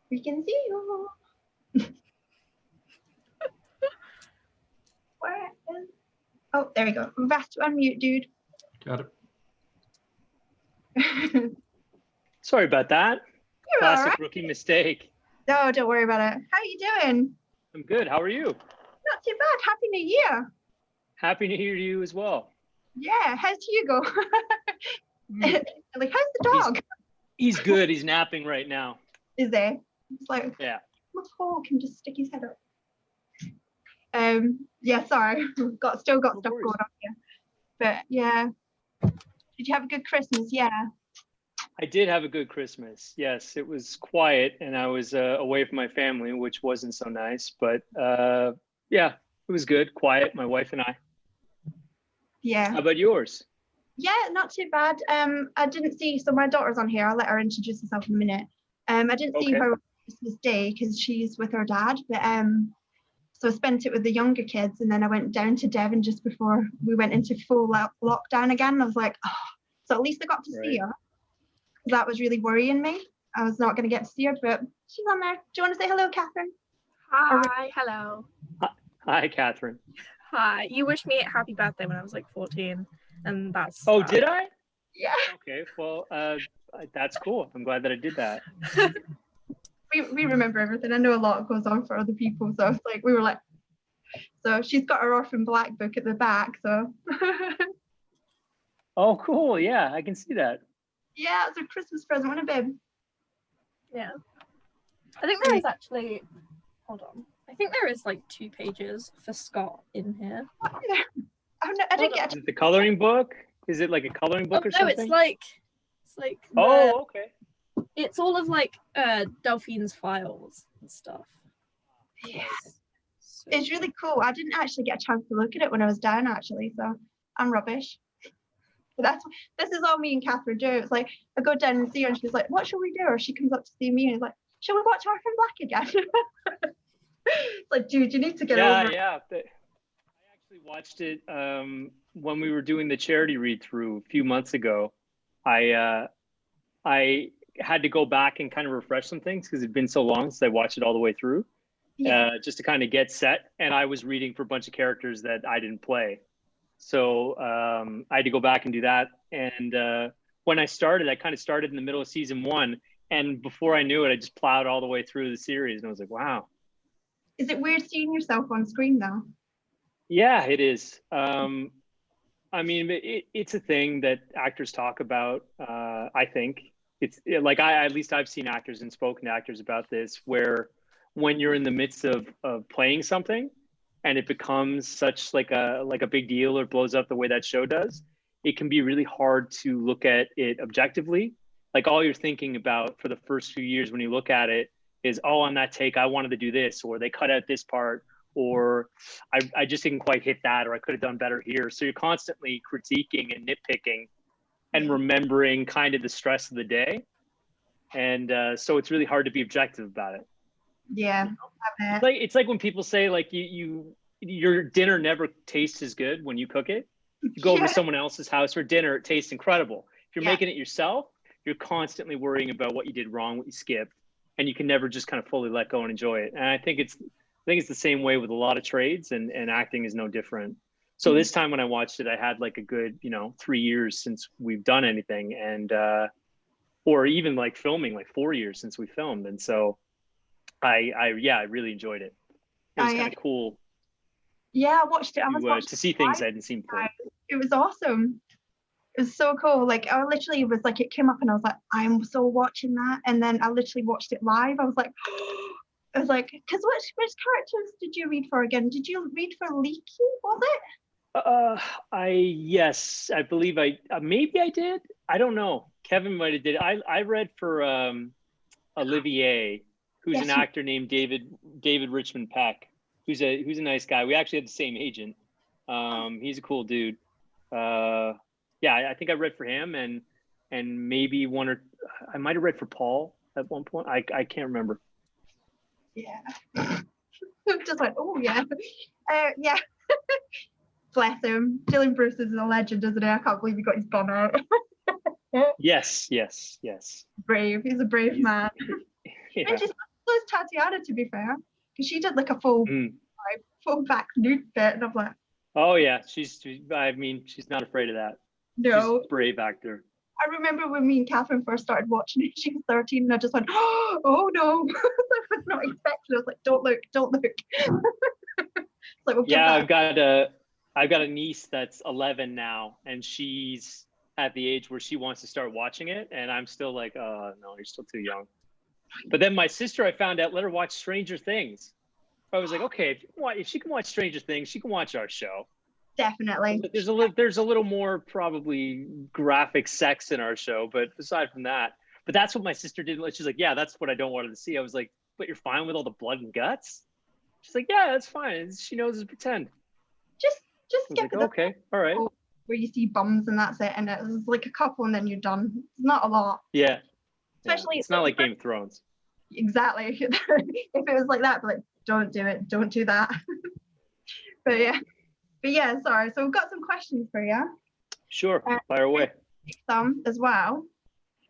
We can see you. Where is... Oh, there we go. We've asked to unmute, dude. Got You're it. Sorry about that. all Classic right. rookie mistake. No, don't worry about it. How you doing? I'm good. How are you? Not too bad. Happy New Year. Happy New Year to you as well. Yeah, how's Hugo? Like, how's the dog? He's good. He's napping right now. Is there? It's like, Yeah. my dog can just stick his head up. Yeah, sorry. We've still got stuff going on here. But yeah. Did you have a good Christmas? Yeah. I did have a good Christmas. Yes, it was quiet and I was away from my family, which wasn't so nice. But yeah, it was good. Quiet, my wife and I. Yeah. How about yours? Yeah, not too bad. I didn't see, so my daughter's on here. I'll let her introduce herself in a minute. I didn't see her Christmas Day because she's with her dad. But so I spent it with the younger kids, and then I went down to Devon just before we went into full lockdown again. And I was like, oh, so at least I got to see her. That was really worrying me. I was not going to get to see her, but she's on there. Do you want to say hello, Catherine? Hi, hello. Hi, Catherine. Hi. You wished me a happy birthday when I was like 14, and that's... Oh, did I? Yeah. Okay, well, that's cool. I'm glad that I did that. We remember everything. I know a lot goes on for other people, so it's like we were like, so she's got her Orphan Black book at the back, so. Oh, cool. Yeah, I can see that. Yeah, it's a Christmas present, wasn't it, babe? Yeah. I think there is actually, hold on. I think there is like 2 pages for Scott in here. I didn't get Is it the coloring book? Is it like a coloring book or something? No, it's like oh, okay. It's all of like Delphine's files and stuff. Yeah. So it's really cool. I didn't actually get a chance to look at it when I was down actually, so I'm rubbish. But this is all me and Catherine do. It's like I go down and see her and she's like, what shall we do? Or she comes up to see me and is like, shall we watch Orphan Black again? It's like, dude, you need to get over it. Yeah. I actually watched it when we were doing the charity read through a few months ago. I had to go back and kind of refresh some things because it'd been so long since I watched it all the way through. Yeah. Just to kind of get set. And I was reading for a bunch of characters that I didn't play. So I had to go back and do that. And when I kind of started in the middle of season 1. And before I knew it, I just plowed all the way through the series. And I was like, wow. Is it weird seeing yourself on screen though? Yeah, it is. I mean, it's a thing that actors talk about. I think it's like at least I've seen actors and spoken to actors about this, where when you're in the midst of playing something and it becomes such like a big deal or blows up the way that show does, it can be really hard to look at it objectively. Like all you're thinking about for the first few years when you look at it is, oh, on that take, I wanted to do this, or they cut out this part, or I just didn't quite hit that, or I could have done better here. So you're constantly critiquing and nitpicking and remembering kind of the stress of the day. And so it's really hard to be objective about it. Yeah. It's like when people say like your dinner never tastes as good when you cook it. You go over to someone else's house for dinner, it tastes incredible. If you're making it yourself, you're constantly worrying about what you did wrong, what you skipped, and you can never just kind of fully let go and enjoy it. And I think it's the same way with a lot of trades, and acting is no different. So this time when I watched it, I had like a good, 3 years since we've done anything, and or even like filming, like 4 years since we filmed. And so I really enjoyed it. It was kind of cool. Yeah, I watched it. To see things I hadn't seen before. It was awesome. It was so cool. Like I literally was like, it came up and I was like, I'm so watching that. And then I literally watched it live. I was like, because which characters did you read for again? Did you read for Leaky? Was it? Yes, I believe maybe I did. I don't know. Kevin might have did. I read for Olivier, who's an actor named David Richmond Peck, who's a nice guy. We actually had the same agent. He's a cool dude. I think I read for him and maybe I might have read for Paul at one point. I can't remember. Yeah. Just like, oh yeah. Yeah. Bless him. Dylan Bruce is a legend, isn't he? I can't believe he got his bomb out. Yes. Brave. He's a brave man. Yeah. as Tatiana, to be fair, because she did like a full back nude bit, and I'm like, oh yeah, I mean, she's not afraid of that. no. She's a brave actor. I remember when me and Catherine first started watching it, she was 13, and I just went, oh no. I was not expecting. I was like, don't look. It's like, we'll yeah, I've got a niece that's 11 now, and she's at the age where she wants to start watching it, and I'm still like, oh no, you're still too young. But then my sister, I found out, let her watch Stranger Things. I was like, okay, if she can watch Stranger Things, she can watch our show. Definitely. But there's a little more probably graphic sex in our show, but aside from that, but that's what my sister did. She's like, yeah, that's what I don't want her to see. I was like, but you're fine with all the blood and guts? She's like, yeah, that's fine. She knows it's pretend. Just skip like, it. Okay, all right. Where you see bums and that's it, and it's like a couple and then you're done. It's not a lot. Yeah. Especially it's not like Game of Thrones. Exactly. If it was like that, but like, don't do it. Don't do that. But yeah, sorry. So we've got some questions for you. Sure, fire away. Some as well.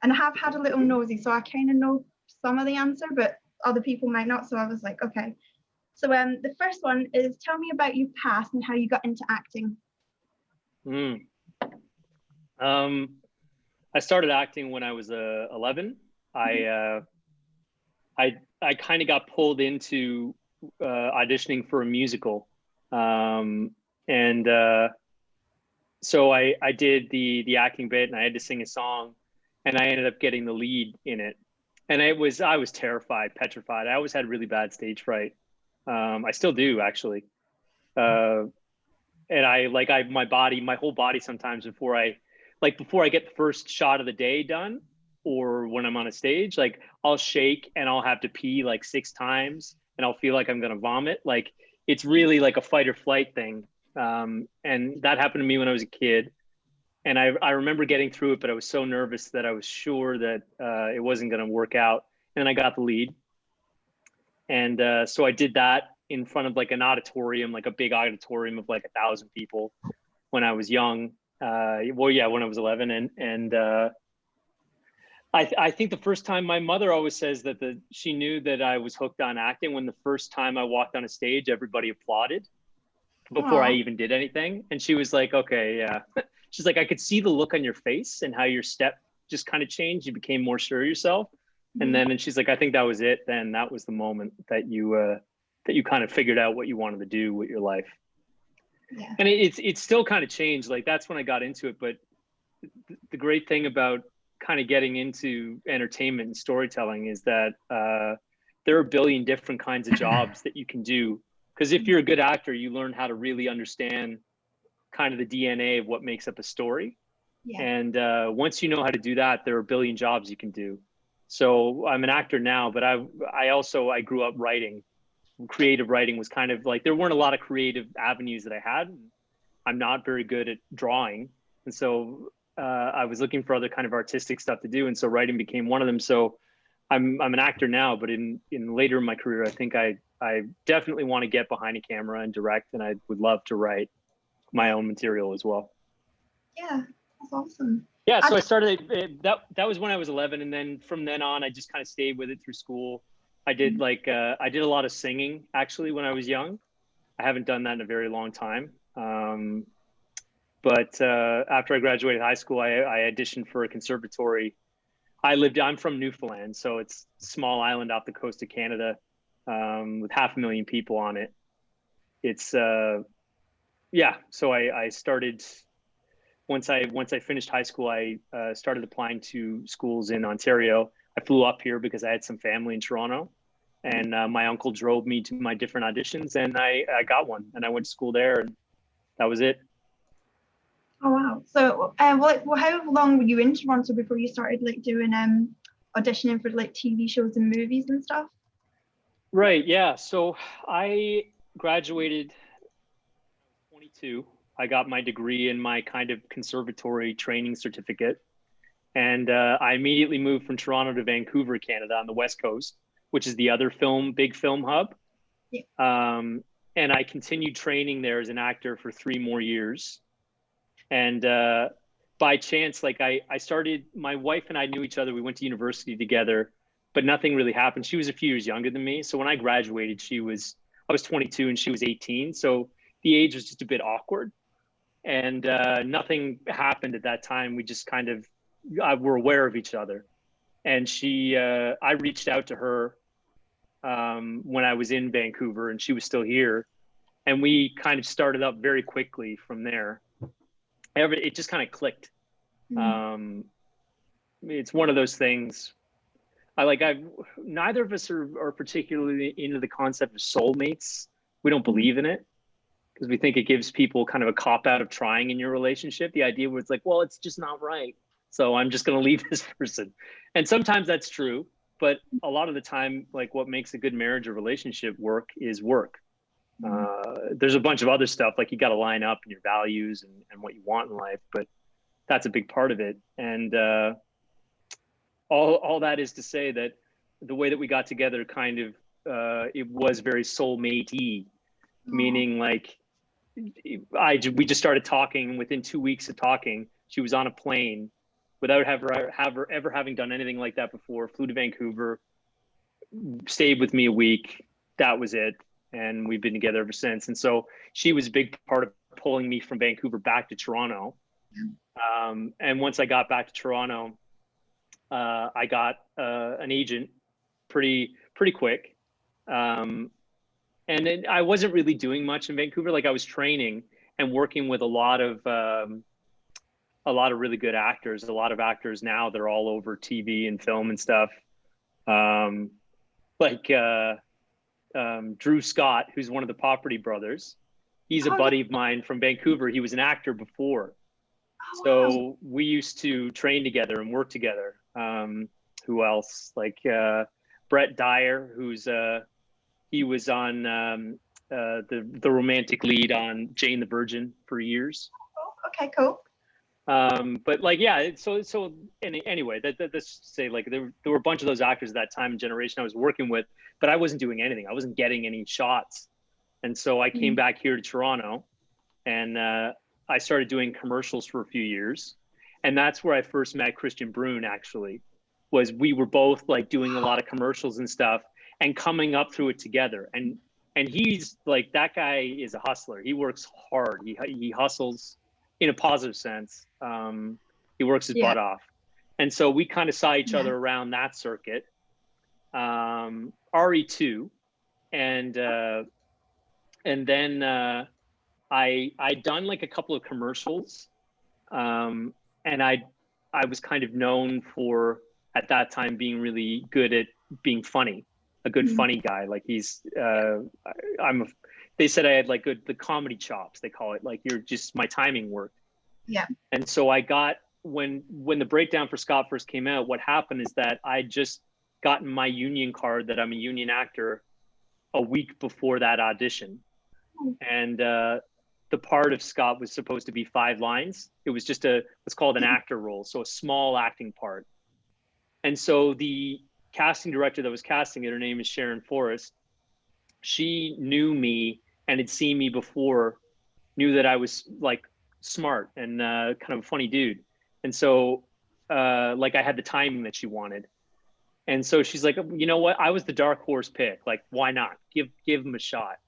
And I have had a little nosy, so I kind of know some of the answer, but other people might not. So I was like, okay. So the first one is, tell me about your past and how you got into acting. I started acting when I was 11. I kind of got pulled into auditioning for a musical. So I did the acting bit, and I had to sing a song, and I ended up getting the lead in it. And I was terrified, petrified. I always had really bad stage fright. I still do, actually. And my whole body sometimes before I get the first shot of the day done, or when I'm on a stage, like I'll shake and I'll have to pee like 6 times, and I'll feel like I'm going to vomit. Like it's really like a fight or flight thing. And that happened to me when I was a kid. And I remember getting through it, but I was so nervous that I was sure that it wasn't going to work out. And I got the lead. And so I did that in front of like an auditorium, like a big auditorium of like 1,000 people when I was young. When I was 11. And I think the first time, my mother always says that she knew that I was hooked on acting when the first time I walked on a stage, everybody applauded before I even did anything. And she was like, okay, yeah. She's like, I could see the look on your face and how your step just kind of changed. You became more sure of yourself. And she's like, I think that was it. Then that was the moment that you kind of figured out what you wanted to do with your life. Yeah. And it's still kind of changed. Like that's when I got into it. But the great thing about kind of getting into entertainment and storytelling is that there are a billion different kinds of jobs that you can do. Because if you're a good actor, you learn how to really understand kind of the DNA of what makes up a story. Yeah. And once you know how to do that, there are a billion jobs you can do. So I'm an actor now, but I grew up writing. Creative writing was kind of like, there weren't a lot of creative avenues that I had. I'm not very good at drawing. And so I was looking for other kind of artistic stuff to do. And so writing became one of them. So I'm an actor now, but in later in my career, I think I definitely want to get behind a camera and direct, and I would love to write my own material as well. Yeah, that's awesome. Yeah, so I started, that was when I was 11, and then from then on, I just kind of stayed with it through school. I did I did a lot of singing actually when I was young. I haven't done that in a very long time. But after I graduated high school, I auditioned for a conservatory. I'm from Newfoundland, so it's a small island off the coast of Canada with 500,000 people on it. It's so I started. Once I finished high school, I started applying to schools in Ontario. I flew up here because I had some family in Toronto, and my uncle drove me to my different auditions, and I got one, and I went to school there, and that was it. Oh wow! So, how long were you in Toronto before you started like doing auditioning for like TV shows and movies and stuff? Right. Yeah. So I graduated 22. I got my degree in my kind of conservatory training certificate. And I immediately moved from Toronto to Vancouver, Canada on the West Coast, which is the other big film hub. Yeah. And I continued training there as an actor for 3 more years. And by chance, like I started, my wife and I knew each other. We went to university together, but nothing really happened. She was a few years younger than me. So when I graduated, I was 22 and she was 18. So the age was just a bit awkward, and nothing happened at that time. We just kind of were aware of each other. And I reached out to her when I was in Vancouver and she was still here. And we kind of started up very quickly from there. It just kind of clicked. It's one of those things. Neither of us are particularly into the concept of soulmates. We don't believe in it because we think it gives people kind of a cop out of trying in your relationship. The idea where it's like, well, it's just not right, so I'm just going to leave this person. And sometimes that's true, but a lot of the time, like, what makes a good marriage or relationship work is work. There's a bunch of other stuff, like you got to line up in your values and what you want in life, but that's a big part of it. And all that is to say that the way that we got together kind of, it was very soulmate-y, meaning like we just started talking. Within 2 weeks of talking, she was on a plane without ever having done anything like that before, flew to Vancouver, stayed with me a week. That was it. And we've been together ever since. And so she was a big part of pulling me from Vancouver back to Toronto. And once I got back to Toronto, I got an agent pretty quick. And then I wasn't really doing much in Vancouver. Like, I was training and working with a lot of really good actors. A lot of actors now, they're all over TV and film and stuff. Drew Scott, who's one of the Property brothers. He's a buddy of mine from Vancouver. He was an actor before. So we used to train together and work together. Who else? Like Brett Dyer, he was on the romantic lead on Jane the Virgin for years. Okay, cool. But like, yeah, so anyway, that's say, like, there were a bunch of those actors at that time and generation I was working with, but I wasn't doing anything. I wasn't getting any shots. And so I came back here to Toronto, and I started doing commercials for a few years. And that's where I first met Christian Brune, actually. We were both like doing a lot of commercials and stuff and coming up through it together. And he's like, that guy is a hustler. He works hard. He hustles in a positive sense. He works his butt off. And so we kind of saw each other around that circuit. RE2. And then I'd done like a couple of commercials. And I was kind of known for, at that time, being really good at being funny, a good funny guy. Like they said I had like the comedy chops, they call it. Like, my timing worked. Yeah. And so I got, when the breakdown for Scott first came out, what happened is that I just gotten my union card that I'm a union actor a week before that audition. And the part of Scott was supposed to be 5 lines. It was just what's called an actor role, so a small acting part. And so the casting director that was casting it, her name is Sharon Forrest. She knew me and had seen me before, knew that I was like smart and kind of a funny dude. And so like, I had the timing that she wanted. And so she's like, you know what? I was the dark horse pick. Like, why not? Give him a shot.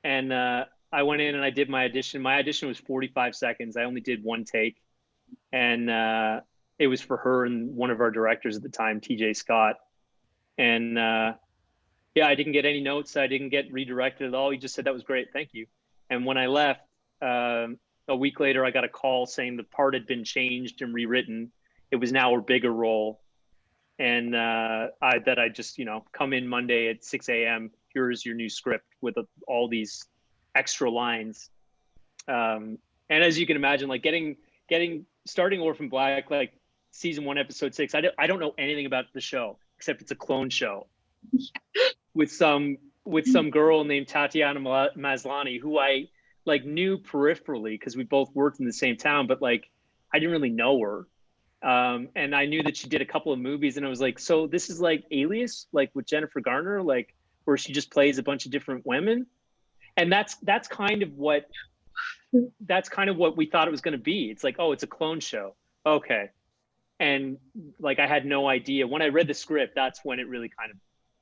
And I went in and I did my audition. My audition was 45 seconds. I only did 1 take. And it was for her and one of our directors at the time, TJ Scott. And I didn't get any notes. I didn't get redirected at all. He just said, that was great, thank you. And when I left, a week later, I got a call saying the part had been changed and rewritten. It was now a bigger role. And I just, come in Monday at 6 a.m. Here's your new script with all these extra lines. And as you can imagine, like starting Orphan Black, like season 1, episode 6, I don't know anything about the show except it's a clone show with some girl named Tatiana Maslany, who I like knew peripherally because we both worked in the same town, but like I didn't really know her. And I knew that she did a couple of movies, and I was like, so this is like Alias, like with Jennifer Garner, like where she just plays a bunch of different women. And that's kind of what we thought it was going to be. It's like, oh, it's a clone show. Okay. And like, I had no idea. When I read the script, that's when it really kind of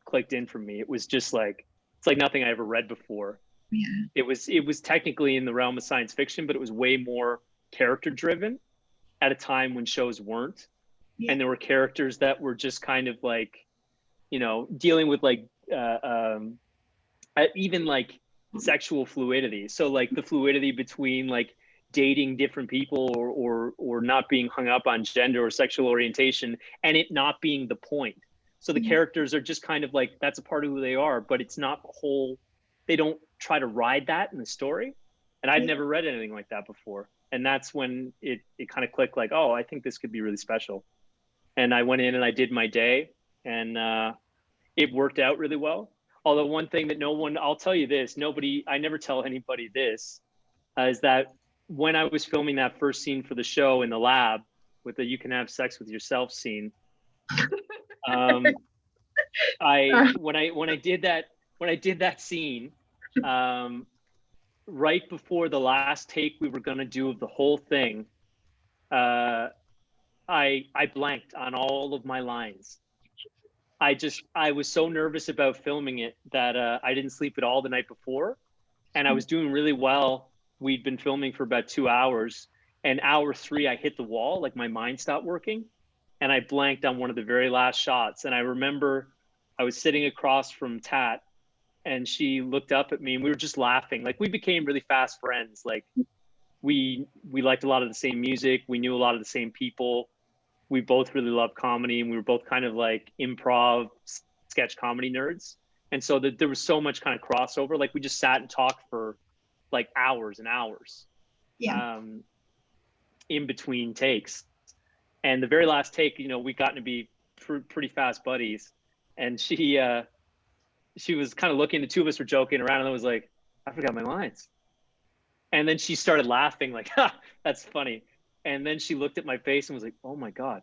clicked in for me. It was just like, it's like nothing I ever read before. Yeah. It was technically in the realm of science fiction, but it was way more character driven at a time when shows weren't. Yeah. And there were characters that were just kind of like, you know, dealing with like even like sexual fluidity. So like the fluidity between like dating different people, or not being hung up on gender or sexual orientation, and it not being the point. So the characters are just kind of like, that's a part of who they are, but it's not the whole. They don't try to ride that in the story. And I'd never read anything like that before. And that's when it kind of clicked, like, oh, I think this could be really special. And I went in and I did my day, and it worked out really well. Although one thing that I'll tell you this, I never tell anybody this, is that when I was filming that first scene for the show in the lab with the "you can have sex with yourself" scene, when I did that scene, right before the last take we were going to do of the whole thing, I blanked on all of my lines. I was so nervous about filming it that I didn't sleep at all the night before, and I was doing really well. We'd been filming for about 2 hours, and hour 3 I hit the wall, like my mind stopped working, and I blanked on one of the very last shots. And I remember I was sitting across from Tat, and she looked up at me, and we were just laughing. Like, we became really fast friends. Like, we liked a lot of the same music. We knew a lot of the same people. We both really loved comedy, and we were both kind of like improv sketch comedy nerds. And so there was so much kind of crossover. Like, we just sat and talked for like hours and hours, in between takes. And the very last take, you know, we gotten to be pretty fast buddies. And she was kind of looking, the two of us were joking around, and I was like, I forgot my lines. And then she started laughing, like, ha, that's funny. And then she looked at my face and was like, oh my God,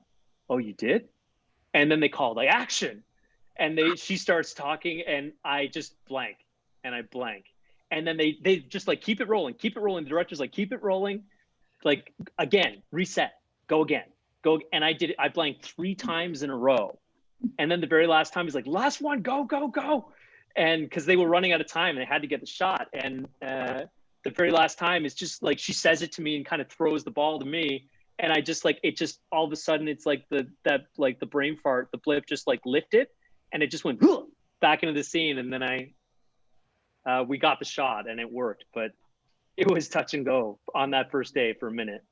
oh, you did? And then they called, like, action. And she starts talking, and I just blank, and I blank. And then they just like, keep it rolling. The director's like, keep it rolling. Like, again, reset, go again, go. And I did it. I blanked 3 times in a row. And then the very last time, he's like, last one, go, go, go. And because they were running out of time, they had to get the shot. And the very last time is just like, she says it to me and kind of throws the ball to me. And I just like, it just, all of a sudden, it's like the brain fart, the blip just like lifted, and it just went back into the scene. And then we got the shot, and it worked, but it was touch and go on that first day for a minute.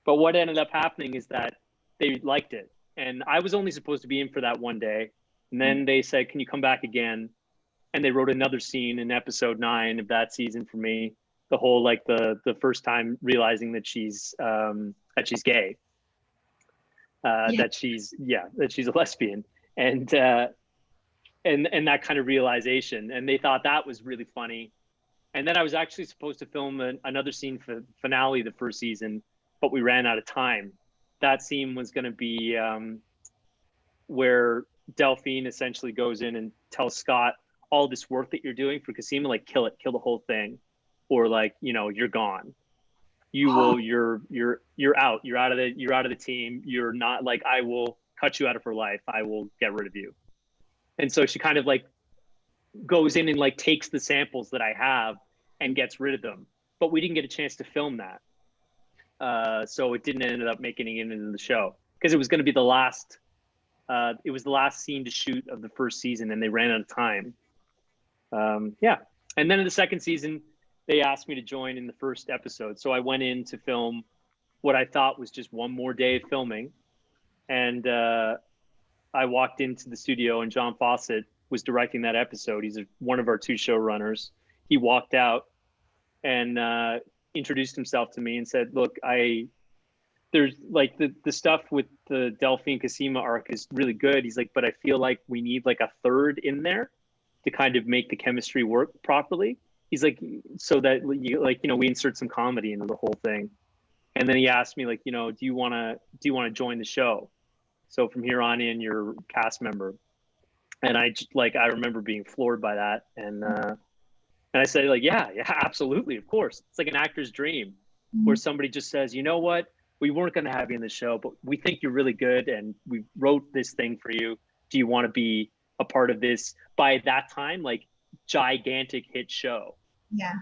But what ended up happening is that they liked it. And I was only supposed to be in for that one day. And then they said, can you come back again? And they wrote another scene in episode 9 of that season for me. The whole, like the first time realizing that she's gay, that she's a lesbian, and that kind of realization. And they thought that was really funny. And then I was actually supposed to film another scene for finale the first season, but we ran out of time. That scene was going to be where Delphine essentially goes in and tells Scott, all this work that you're doing for Cosima, like, kill the whole thing, or like, you know, you're gone. You're out. You're out of the team. You're not, like, I will cut you out of her life. I will get rid of you. And so she kind of like goes in and like takes the samples that I have and gets rid of them. But we didn't get a chance to film that. So it didn't end up making it into the show, because it was going to be the last scene to shoot of the first season, and they ran out of time. And then in the second season, they asked me to join in the first episode. So I went in to film what I thought was just one more day of filming. And I walked into the studio, and John Fawcett was directing that episode. He's one of our 2 showrunners. He walked out and introduced himself to me and said, look, there's like the stuff with the Delphine Cosima arc is really good. He's like, but I feel like we need like a third in there to kind of make the chemistry work properly. He's like, so that we insert some comedy into the whole thing. And then he asked me, like, do you want to join the show? So from here on in, you're a cast member. And I remember being floored by that. And I said, like, yeah, absolutely. Of course. It's like an actor's dream where somebody just says, you know what? we weren't going to have you in the show, but we think you're really good, and we wrote this thing for you. Do you want to be a part of this, by that time, like, gigantic hit show? Yeah.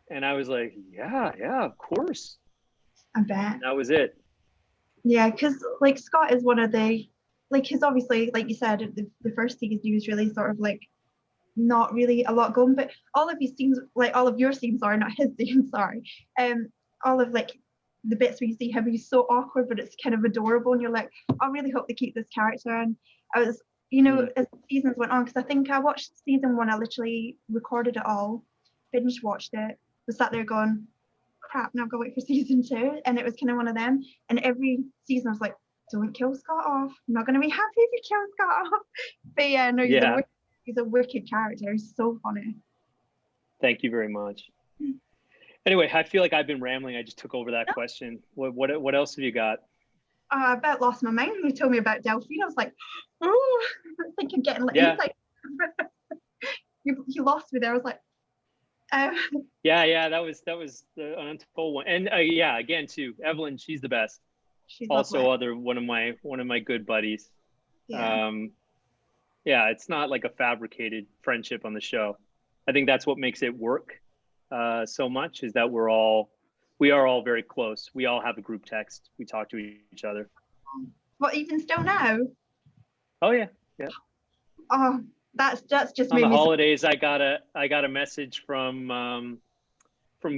And I was like, yeah, of course. I bet. And that was it. Yeah, because like Scott is one of the, like, his, obviously, like you said, the first season he was really sort of like not really a lot going, but all of his scenes, like all of your scenes, are not his scenes, sorry, all of like the bits where you see him, he's so awkward, but it's kind of adorable, and you're like, I really hope they keep this character. And I was, you know, as seasons went on, because I think I watched season 1, I literally recorded it all, binge watched it, was sat there going, crap, now I've got to wait for season 2, and it was kind of one of them. And every season I was like, don't kill Scott off, I'm not going to be happy if you kill Scott off. But yeah, no, he's a wicked character, he's so funny. Thank you very much. Anyway, I feel like I've been rambling. I just took over that question. What else have you got? I about lost my mind when you told me about Delphine. I was like, oh, I think I'm getting like, like you lost me there. I was like, yeah, that was the untold one. And yeah, again too, Evelyn, she's the best. She's also lovely. one of my good buddies. Yeah. Yeah, it's not like a fabricated friendship on the show. I think that's what makes it work so much, is that we are all very close. We all have a group text. We talk to each other. What, even still now? Oh yeah. Oh, that's just on made the me holidays. I got a message from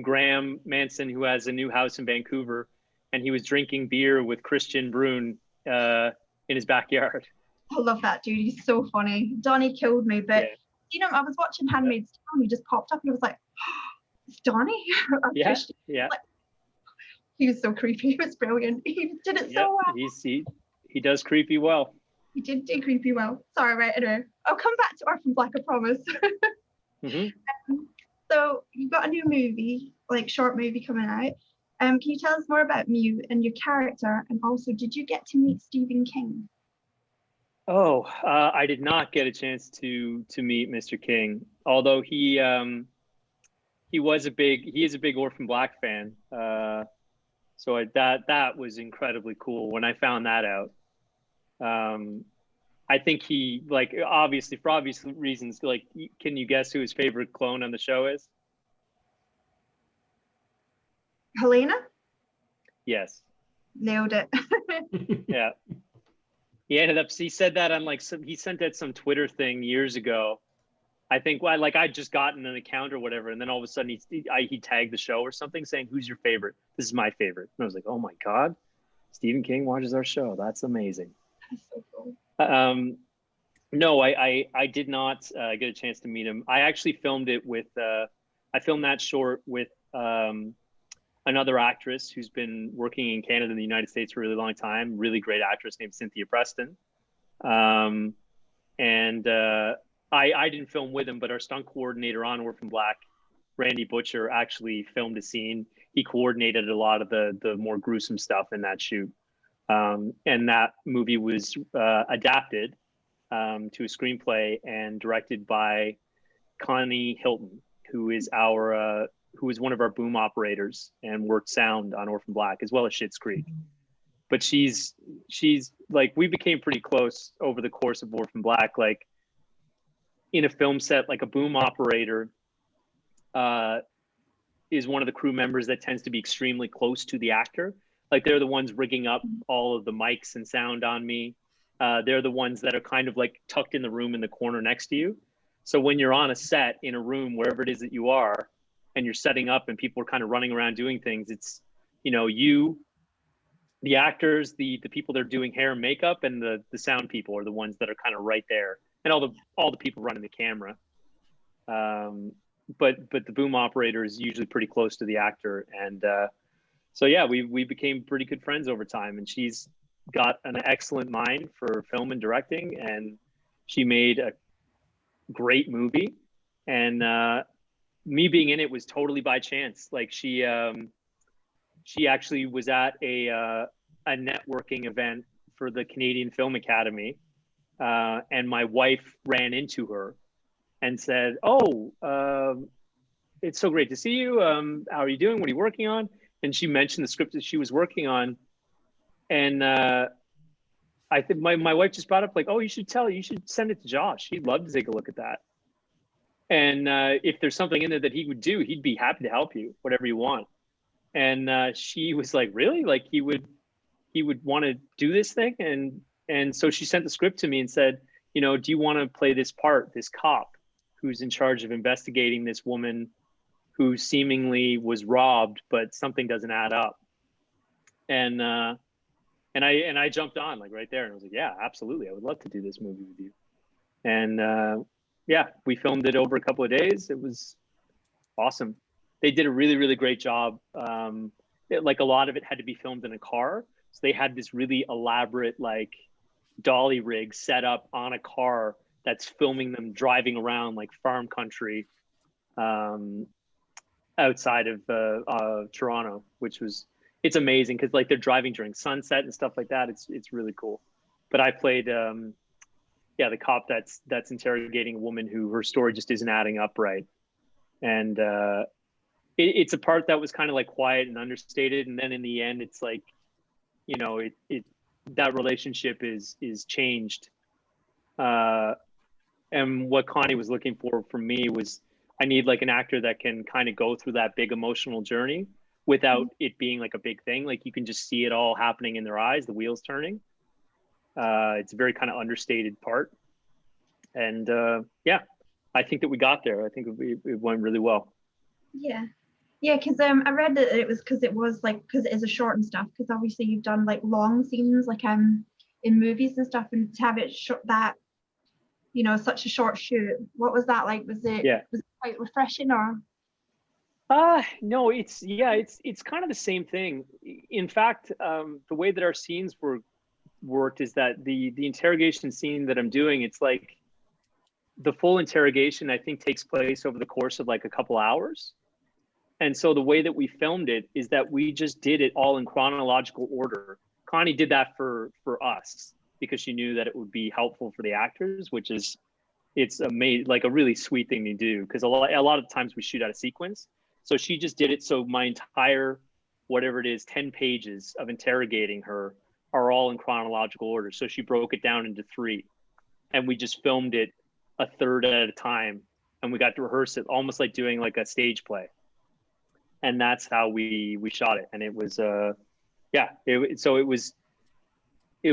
Graham Manson, who has a new house in Vancouver, and he was drinking beer with Christian Brune in his backyard. I love that dude. He's so funny. Donnie killed me, but you know, I was watching Handmaid's Tale, and he just popped up, and I was like, oh, it's Donnie. Christian. Like, he was so creepy. He was brilliant. He did it so well. He does creepy well. He did do creepy well. Sorry, right, anyway. I'll come back to Orphan Black, I promise. So you've got a new movie, like short movie coming out. Can you tell us more about you and your character? And also, did you get to meet Stephen King? Oh, I did not get a chance to meet Mr. King, although he is a big Orphan Black fan. So that was incredibly cool when I found that out. I think he, like, obviously for obvious reasons, like, can you guess who his favorite clone on the show is? Helena? Yes. Nailed it. Yeah. He said that on he sent out some Twitter thing years ago. I think I'd just gotten an account or whatever, and then all of a sudden he tagged the show or something saying, "Who's your favorite?" This is my favorite. And I was like, "Oh my God, Stephen King watches our show. That's amazing." That's so cool. No, I did not get a chance to meet him. I actually filmed it with I filmed that short with another actress who's been working in Canada and the United States for a really long time. Really great actress named Cynthia Preston. I didn't film with him, but our stunt coordinator on Orphan Black, Randy Butcher, actually filmed a scene. He coordinated a lot of the more gruesome stuff in that shoot. And that movie was adapted to a screenplay and directed by Connie Hilton, who is one of our boom operators and worked sound on Orphan Black as well as Schitt's Creek. But she's like, we became pretty close over the course of Orphan Black. Like, in a film set, like, a boom operator is one of the crew members that tends to be extremely close to the actor. Like, they're the ones rigging up all of the mics and sound on me. They're the ones that are kind of like tucked in the room in the corner next to you. So when you're on a set in a room, wherever it is that you are, and you're setting up and people are kind of running around doing things, it's, you know, the actors, the people that are doing hair and makeup, and the sound people are the ones that are kind of right there, and all the people running the camera. But the boom operator is usually pretty close to the actor, and so yeah, we became pretty good friends over time. And she's got an excellent mind for film and directing, and she made a great movie. And me being in it was totally by chance. Like, she actually was at a networking event for the Canadian Film Academy, and my wife ran into her and said, "Oh, it's so great to see you. How are you doing? What are you working on?" and she mentioned the script that she was working on. And I think my wife just brought up like, oh, you should send it to Josh. He'd love to take a look at that. And if there's something in there that he would do, he'd be happy to help you, whatever you want. And she was like, really? Like he would want to do this thing? And so she sent the script to me and said, you know, do you want to play this part, this cop who's in charge of investigating this woman who seemingly was robbed, but something doesn't add up? And I jumped on like right there, and I was like, yeah, absolutely, I would love to do this movie with you. And yeah, we filmed it over a couple of days. It was awesome. They did a really, really great job. Like a lot of it had to be filmed in a car, so they had this really elaborate like dolly rig set up on a car that's filming them driving around like farm country outside of Toronto, which was, it's amazing because like they're driving during sunset and stuff like that. It's really cool. But I played the cop that's interrogating a woman who her story just isn't adding up right. And it's a part that was kind of like quiet and understated, and then in the end it's like, you know, it that relationship is changed. And what Connie was looking for from me was, I need like an actor that can kind of go through that big emotional journey without it being like a big thing. Like you can just see it all happening in their eyes, the wheels turning. It's a very kind of understated part. And yeah, I think that we got there. I think it went really well. Yeah. Yeah, because I read that it was because it is a short and stuff, because obviously you've done like long scenes like in movies and stuff, and to have it that, you know, such a short shoot, what was that like? Was it quite refreshing or? No, it's kind of the same thing. In fact, the way that our scenes worked is that the interrogation scene that I'm doing, it's like the full interrogation I think takes place over the course of like a couple hours. And so the way that we filmed it is that we just did it all in chronological order. Connie did that for us because she knew that it would be helpful for the actors, which is, it's like a really sweet thing to do, because a lot of times we shoot out of sequence. So she just did it so my entire, whatever it is, 10 pages of interrogating her are all in chronological order. So she broke it down into 3, and we just filmed it a third at a time, and we got to rehearse it almost like doing like a stage play. And that's how we shot it. And it was so it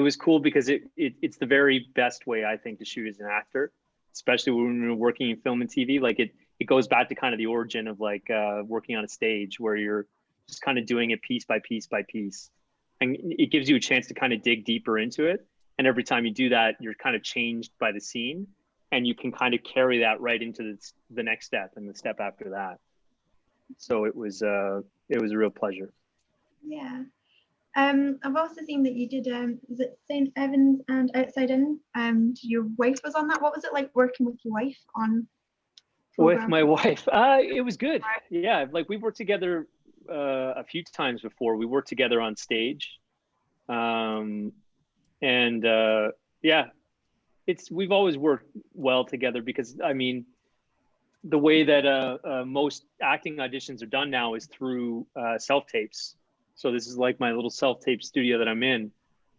was cool because it's the very best way I think to shoot as an actor, especially when we're working in film and TV. Like it goes back to kind of the origin of like working on a stage, where you're just kind of doing it piece by piece by piece, and it gives you a chance to kind of dig deeper into it. And every time you do that, you're kind of changed by the scene, and you can kind of carry that right into the next step and the step after that. So it was a real pleasure. Yeah. I've also seen that you did was it St. Evans and Outside In? Your wife was on that. What was it like working with your wife on program? With my wife? It was good. Yeah, like we worked together a few times before. We worked together on stage. And yeah, we've always worked well together, because I mean, the way that most acting auditions are done now is through self-tapes. So this is like my little self-tape studio that I'm in,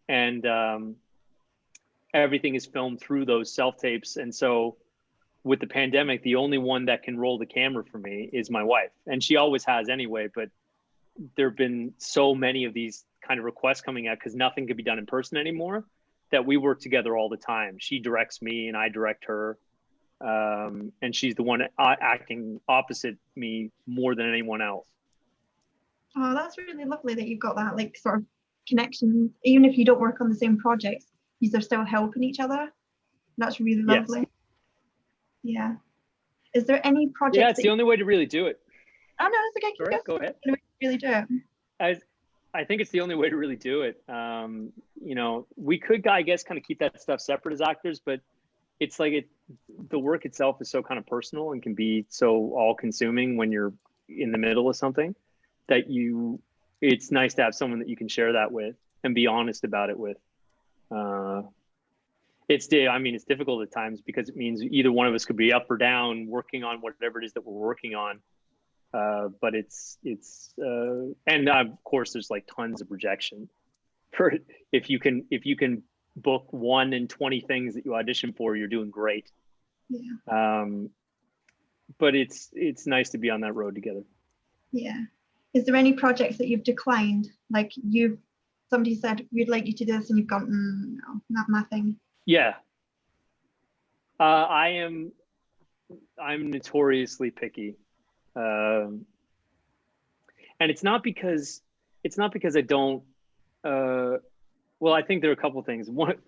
and everything is filmed through those self-tapes. And so with the pandemic, the only one that can roll the camera for me is my wife, and she always has anyway, but there have been so many of these kind of requests coming out because nothing could be done in person anymore, that we work together all the time. She directs me and I direct her. And she's the one acting opposite me more than anyone else. Oh, that's really lovely that you've got that like sort of connection. Even if you don't work on the same projects, you're still helping each other. That's really lovely. Yes. Yeah. Is there any project? Yeah, it's the only way to really do it. Oh no, it's okay. Sorry, go ahead. Really do it. I think it's the only way to really do it. You know, we could, I guess, kind of keep that stuff separate as actors, but it's like the work itself is so kind of personal and can be so all-consuming when you're in the middle of something, that it's nice to have someone that you can share that with and be honest about it with. It's difficult at times, because it means either one of us could be up or down working on whatever it is that we're working on. But and of course there's like tons of rejection for if you can book 1 in 20 things that you audition for, you're doing great. Yeah. But it's nice to be on that road together. Yeah. Is there any projects that you've declined? Like somebody said, we'd like you to do this and you've gone, no, not my thing. Yeah. I'm notoriously picky. And it's not because I don't, well, I think there are a couple of things. One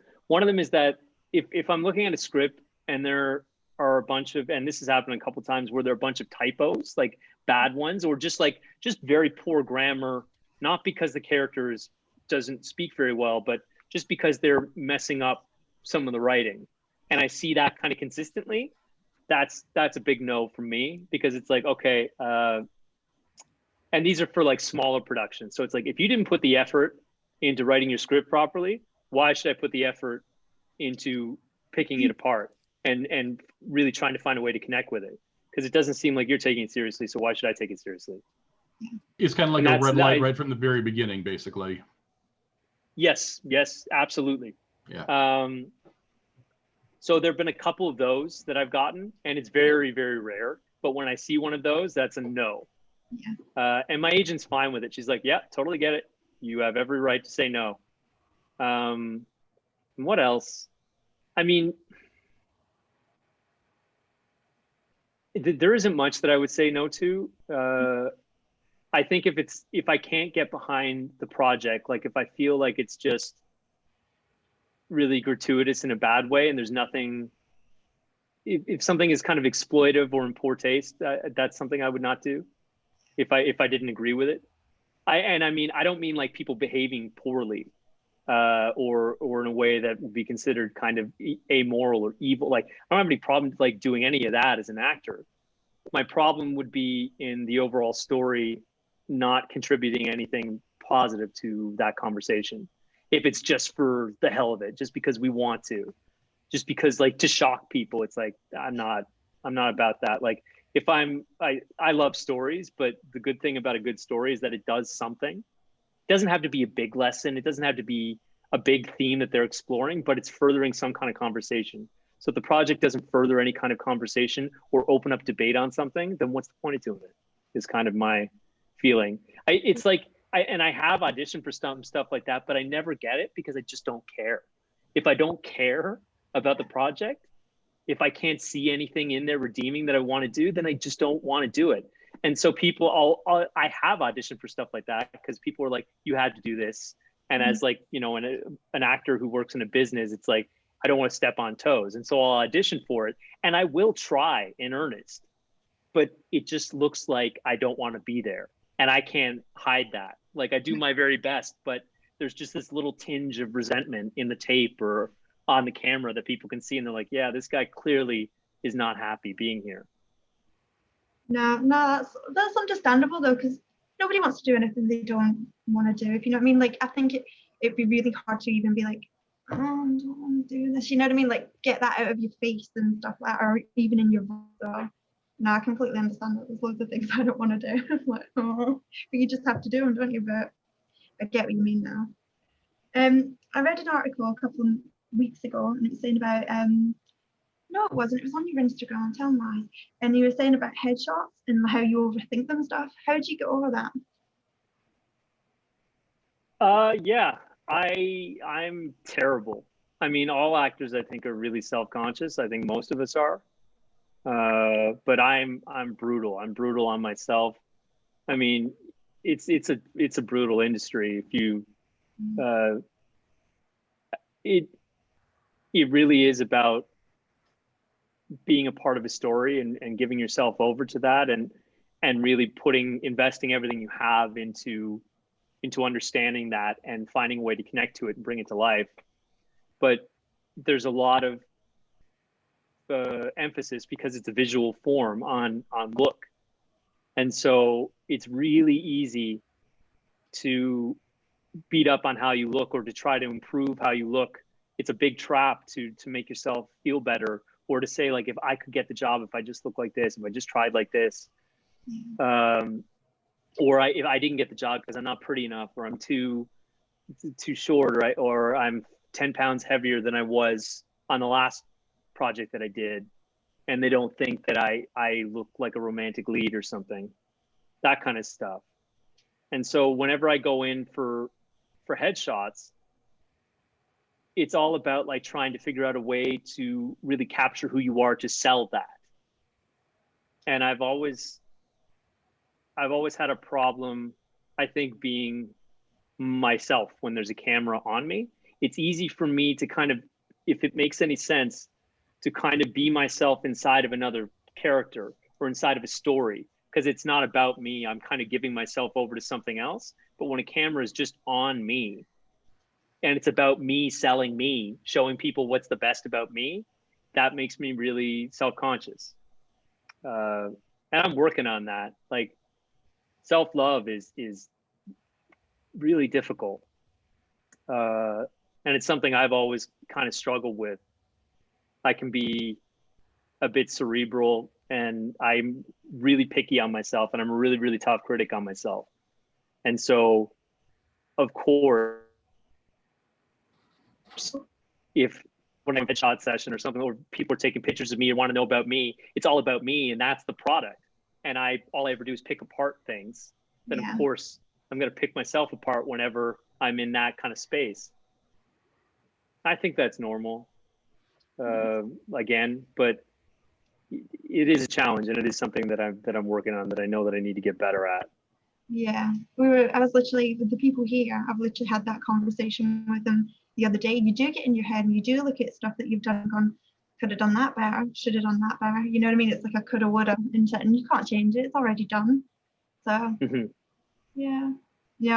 of them is that if I'm looking at a script and there are a bunch of, and this has happened a couple of times where there are a bunch of typos, like bad ones, or just very poor grammar, not because the characters doesn't speak very well, but just because they're messing up some of the writing. And I see that kind of consistently. That's a big no for me, because it's like, okay, and these are for like smaller productions. So it's like, if you didn't put the effort into writing your script properly, why should I put the effort into picking it apart and really trying to find a way to connect with it? Because it doesn't seem like you're taking it seriously. So why should I take it seriously? It's kind of like a red light right from the very beginning, basically. Yes, absolutely. Yeah. So there've been a couple of those that I've gotten, and it's very, very rare. But when I see one of those, that's a no. Yeah. And my agent's fine with it. She's like, yeah, totally get it. You have every right to say no. And what else? I mean, there isn't much that I would say no to. I think if I can't get behind the project, like if I feel like it's just really gratuitous in a bad way and there's nothing, if something is kind of exploitive or in poor taste, that's something I would not do if I didn't agree with it. I mean, I don't mean like people behaving poorly or in a way that would be considered kind of amoral or evil. Like, I don't have any problem like doing any of that as an actor. My problem would be in the overall story not contributing anything positive to that conversation. If it's just for the hell of it, just because we want to, just because like to shock people, it's like, I'm not about that. Like if I love stories, but the good thing about a good story is that it does something. It doesn't have to be a big lesson. It doesn't have to be a big theme that they're exploring, but it's furthering some kind of conversation. So if the project doesn't further any kind of conversation or open up debate on something, then what's the point of doing it? Is kind of my feeling. It's like, I have auditioned for stuff like that, but I never get it because I just don't care. If I don't care about the project, if I can't see anything in there redeeming that I want to do, then I just don't want to do it. And so I have auditioned for stuff like that because people are like, you had to do this. And as like, you know, an actor who works in a business, it's like, I don't want to step on toes. And so I'll audition for it and I will try in earnest, but it just looks like I don't want to be there. And I can't hide that. Like I do my very best, but there's just this little tinge of resentment in the tape or on the camera that people can see. And they're like, yeah, this guy clearly is not happy being here. No, that's understandable though, because nobody wants to do anything they don't want to do. If you know what I mean? Like, I think it'd be really hard to even be like, oh, I don't want to do this. You know what I mean? Like, get that out of your face and stuff like that, or even in your voice. So, no, I completely understand that. There's loads of things I don't want to do. Like, oh, but you just have to do them, don't you? But I get what you mean now. I read an article a couple of weeks ago, and it was saying about no, it wasn't. It was on your Instagram. I'm telling lies. And you were saying about headshots and how you overthink them and stuff. How did you get over that? Yeah, I'm terrible. I mean, all actors I think are really self-conscious. I think most of us are. But I'm brutal. I'm brutal on myself. I mean, it's a brutal industry. If you it really is about being a part of a story and giving yourself over to that and really investing everything you have into understanding that and finding a way to connect to it and bring it to life. But there's a lot of emphasis because it's a visual form on look. And so it's really easy to beat up on how you look or to try to improve how you look. It's a big trap to make yourself feel better, or to say like, if I could get the job, if I just look like this, if I just tried like this. Or if I didn't get the job because I'm not pretty enough, or I'm too short, right? Or I'm 10 pounds heavier than I was on the last project that I did, and they don't think that I look like a romantic lead or something, that kind of stuff. And so whenever I go in for headshots, it's all about like trying to figure out a way to really capture who you are to sell that. And I've always had a problem, I think, being myself when there's a camera on me. It's easy for me to kind of, if it makes any sense, to kind of be myself inside of another character or inside of a story, because it's not about me. I'm kind of giving myself over to something else. But when a camera is just on me and it's about me selling me, showing people what's the best about me, that makes me really self-conscious. And I'm working on that. Like, self-love is really difficult. And it's something I've always kind of struggled with. I can be a bit cerebral, and I'm really picky on myself, and I'm a really, really tough critic on myself. And so, of course, if when I'm in a headshot session or something, or people are taking pictures of me and want to know about me, it's all about me, and that's the product. And all I ever do is pick apart things. Then of course I'm going to pick myself apart whenever I'm in that kind of space. I think that's normal. Again, but it is a challenge, and it is something that I'm working on, that I know that I need to get better at. Yeah, I was literally, with the people here, I've literally had that conversation with them the other day. You do get in your head and you do look at stuff that you've done and gone, could have done that better, should have done that better. You know what I mean? It's like a coulda, woulda, and you can't change it. It's already done. So yeah,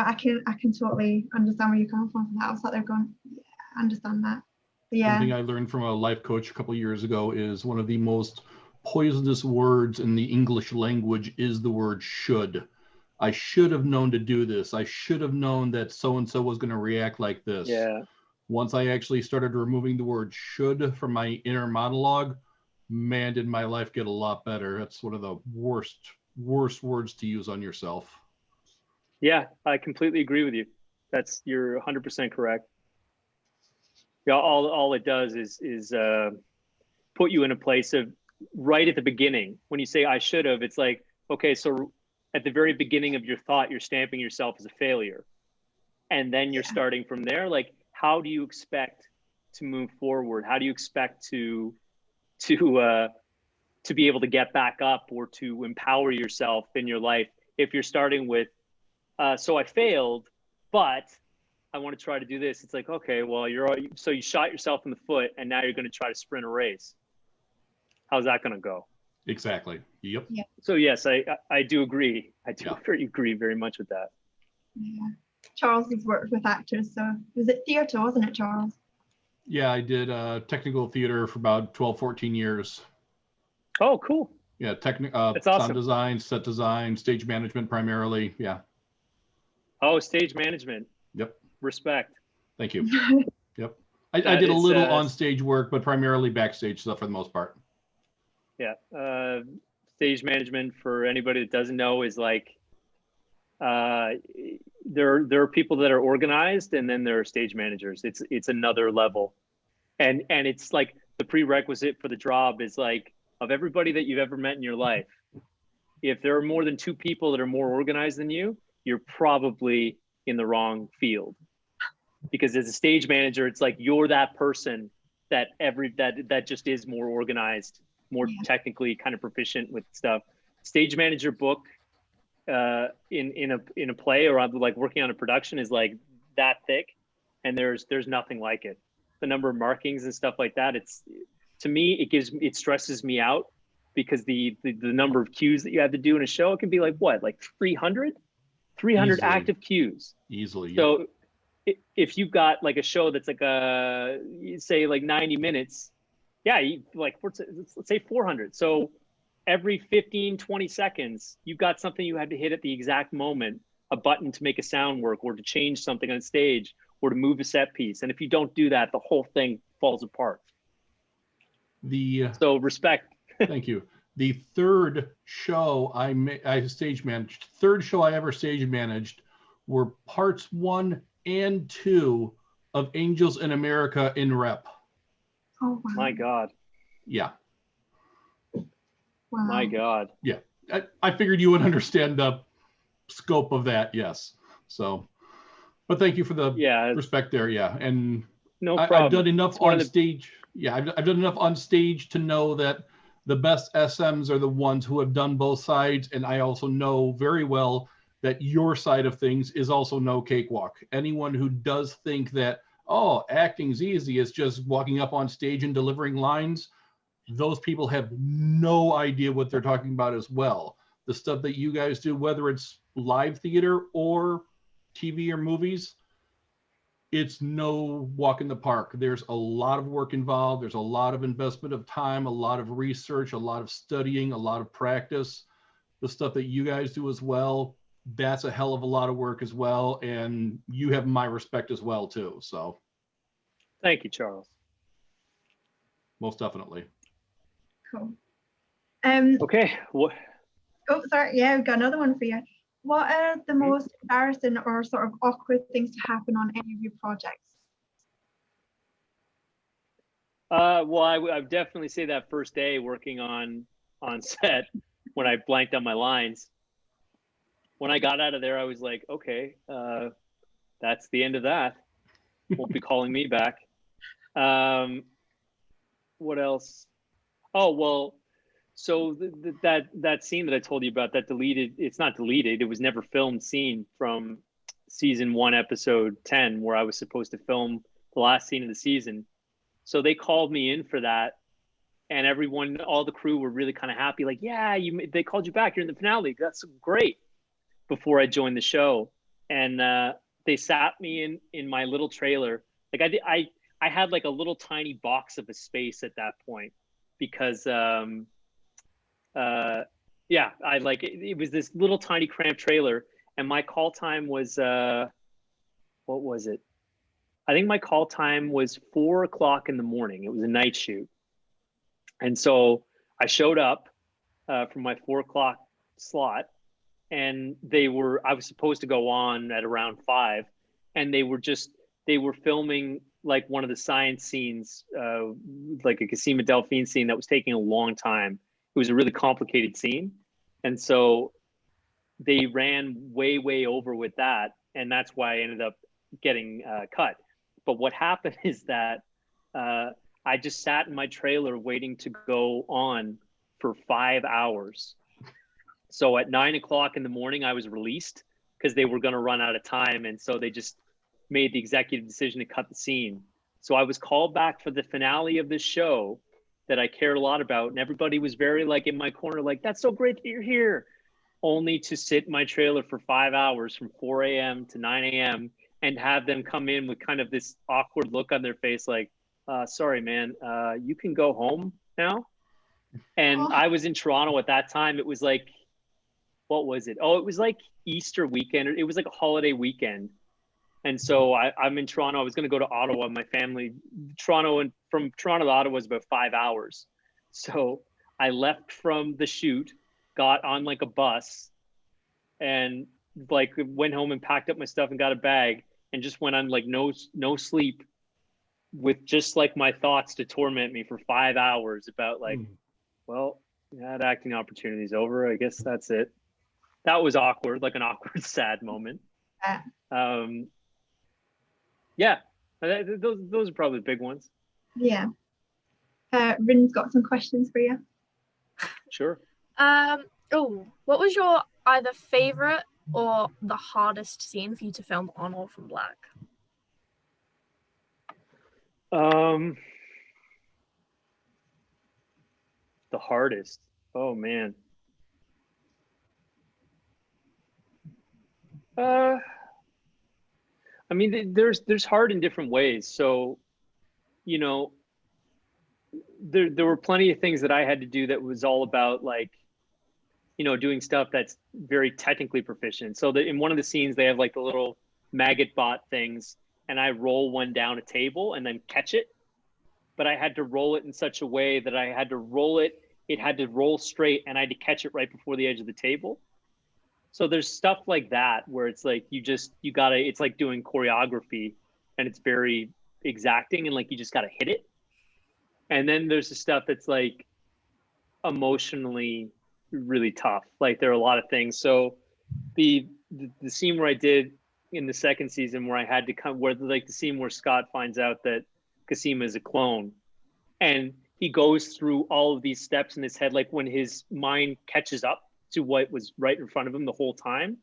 I can totally understand where you're coming from that. I was sat there going, yeah, I understand that. But yeah. One thing I learned from a life coach a couple of years ago is one of the most poisonous words in the English language is the word should. I should have known to do this. I should have known that so-and-so was going to react like this. Yeah. Once I actually started removing the word should from my inner monologue, man, did my life get a lot better. That's one of the worst words to use on yourself. Yeah, I completely agree with you. You're 100% correct. Yeah, all it does is put you in a place of, right at the beginning, when you say I should have, it's like, okay, so at the very beginning of your thought, you're stamping yourself as a failure. And then you're starting from there. Like, how do you expect to move forward? How do you expect to be able to get back up, or to empower yourself in your life, if you're starting with, so I failed, but I want to try to do this? It's like, okay, well, so you shot yourself in the foot, and now you're going to try to sprint a race. How's that going to go? Exactly. Yep. Yeah. So yes, I do agree. I do agree very much with that. Yeah. Charles has worked with actors, so was it theatre, wasn't it, Charles? Yeah, I did technical theater for about 12, 14 years. Oh, cool. Yeah, That's awesome. Sound design, set design, stage management primarily. Yeah. Oh, stage management. Yep. Respect. Thank you. Yep. I did a little on-stage work, but primarily backstage stuff for the most part. Yeah. Stage management, for anybody that doesn't know, is like, there are people that are organized, and then there are stage managers. It's another level. And it's like the prerequisite for the job is like, of everybody that you've ever met in your life, if there are more than 2 people that are more organized than you, you're probably in the wrong field. Because as a stage manager, it's like you're that person that just is more organized, more technically kind of proficient with stuff. Stage manager book in a play, or like working on a production, is like that thick, and there's nothing like it. The number of markings and stuff like that, to me, it stresses me out, because the number of cues that you have to do in a show, it can be like what, like 300 Easily. active cues. Easily. So if you've got like a show that's like say like 90 minutes, let's say 400. So every 15-20 seconds, you've got something you had to hit at the exact moment, a button to make a sound work, or to change something on stage, or to move a set piece. And if you don't do that, the whole thing falls apart. So respect. Thank you. The third show I stage managed, third show I ever stage managed were parts 1 and 2 of Angels in America in Rep. Oh, wow. My God. Yeah. Wow. My God. Yeah. I figured you would understand the scope of that. Yes. So, but thank you for the respect there. Yeah. And no I've done enough on the... stage. Yeah. I've done enough on stage to know that the best SMs are the ones who have done both sides. And I also know very well that your side of things is also no cakewalk. Anyone who does think that, oh, acting's easy, it's just walking up on stage and delivering lines, those people have no idea what they're talking about as well. The stuff that you guys do, whether it's live theater or TV or movies, it's no walk in the park. There's a lot of work involved. There's a lot of investment of time, a lot of research, a lot of studying, a lot of practice. The stuff that you guys do as well, that's a hell of a lot of work as well. And you have my respect as well too. So thank you, Charles. Most definitely. Cool. Okay. What? Oh, sorry. Yeah, I've got another one for you. What are the most embarrassing or sort of awkward things to happen on any of your projects? Well, I would definitely say that first day working on set when I blanked on my lines. When I got out of there, I was like, okay, that's the end of that. Won't be calling me back. What else? Oh, well, so that scene that I told you about, that deleted, it's not deleted, it was never filmed scene from season 1, episode 10, where I was supposed to film the last scene of the season. So they called me in for that, and everyone, all the crew were really kind of happy, like, yeah, they called you back, you're in the finale, that's great, before I joined the show. And they sat me in my little trailer. Like I had like a little tiny box of a space at that point, because yeah, I like it was this little tiny cramped trailer, and my call time was what was it? I think my call time was 4 o'clock in the morning. It was a night shoot. And so I showed up from my 4 o'clock slot, and I was supposed to go on at around 5, and they were filming like one of the science scenes, like a Cassima Delphine scene that was taking a long time. It was a really complicated scene. And so they ran way, way over with that. And that's why I ended up getting cut. But what happened is that I just sat in my trailer waiting to go on for 5 hours. So at 9 o'clock in the morning, I was released because they were going to run out of time. And so they just made the executive decision to cut the scene. So I was called back for the finale of this show that I cared a lot about. And everybody was very like in my corner, like, that's so great that you're here. Only to sit in my trailer for 5 hours from 4 a.m. to 9 a.m. and have them come in with kind of this awkward look on their face, like, sorry, man, you can go home now. And I was in Toronto at that time. It was like, what was it? Oh, it was like Easter weekend. It was like a holiday weekend. And so I'm in Toronto. I was going to go to Ottawa. My family, Toronto, and from Toronto to Ottawa was about 5 hours. So I left from the shoot, got on like a bus, and like went home and packed up my stuff and got a bag, and just went on like no sleep, with just like my thoughts to torment me for 5 hours about like, well, that acting opportunity's over. I guess that's it. That was awkward, like an awkward, sad moment. Yeah, those are probably the big ones. Yeah. Ryn's got some questions for you. Sure. What was your either favorite or the hardest scene for you to film on Orphan Black? The hardest. Oh man. I mean, there's hard in different ways. So, you know, there were plenty of things that I had to do that was all about like, you know, doing stuff that's very technically proficient. So that in one of the scenes, they have like the little maggot bot things, and I roll one down a table and then catch it. But I had to roll it in such a way that I had to roll it it had to roll straight and I had to catch it right before the edge of the table. So there's stuff like that where it's like you gotta, it's like doing choreography and it's very exacting and like you just gotta hit it. And then there's the stuff that's like emotionally really tough. Like there are a lot of things. So the scene where I did in the second season where I had to come, where like the scene where Scott finds out that Kasima is a clone, and he goes through all of these steps in his head, like when his mind catches up to what was right in front of him the whole time.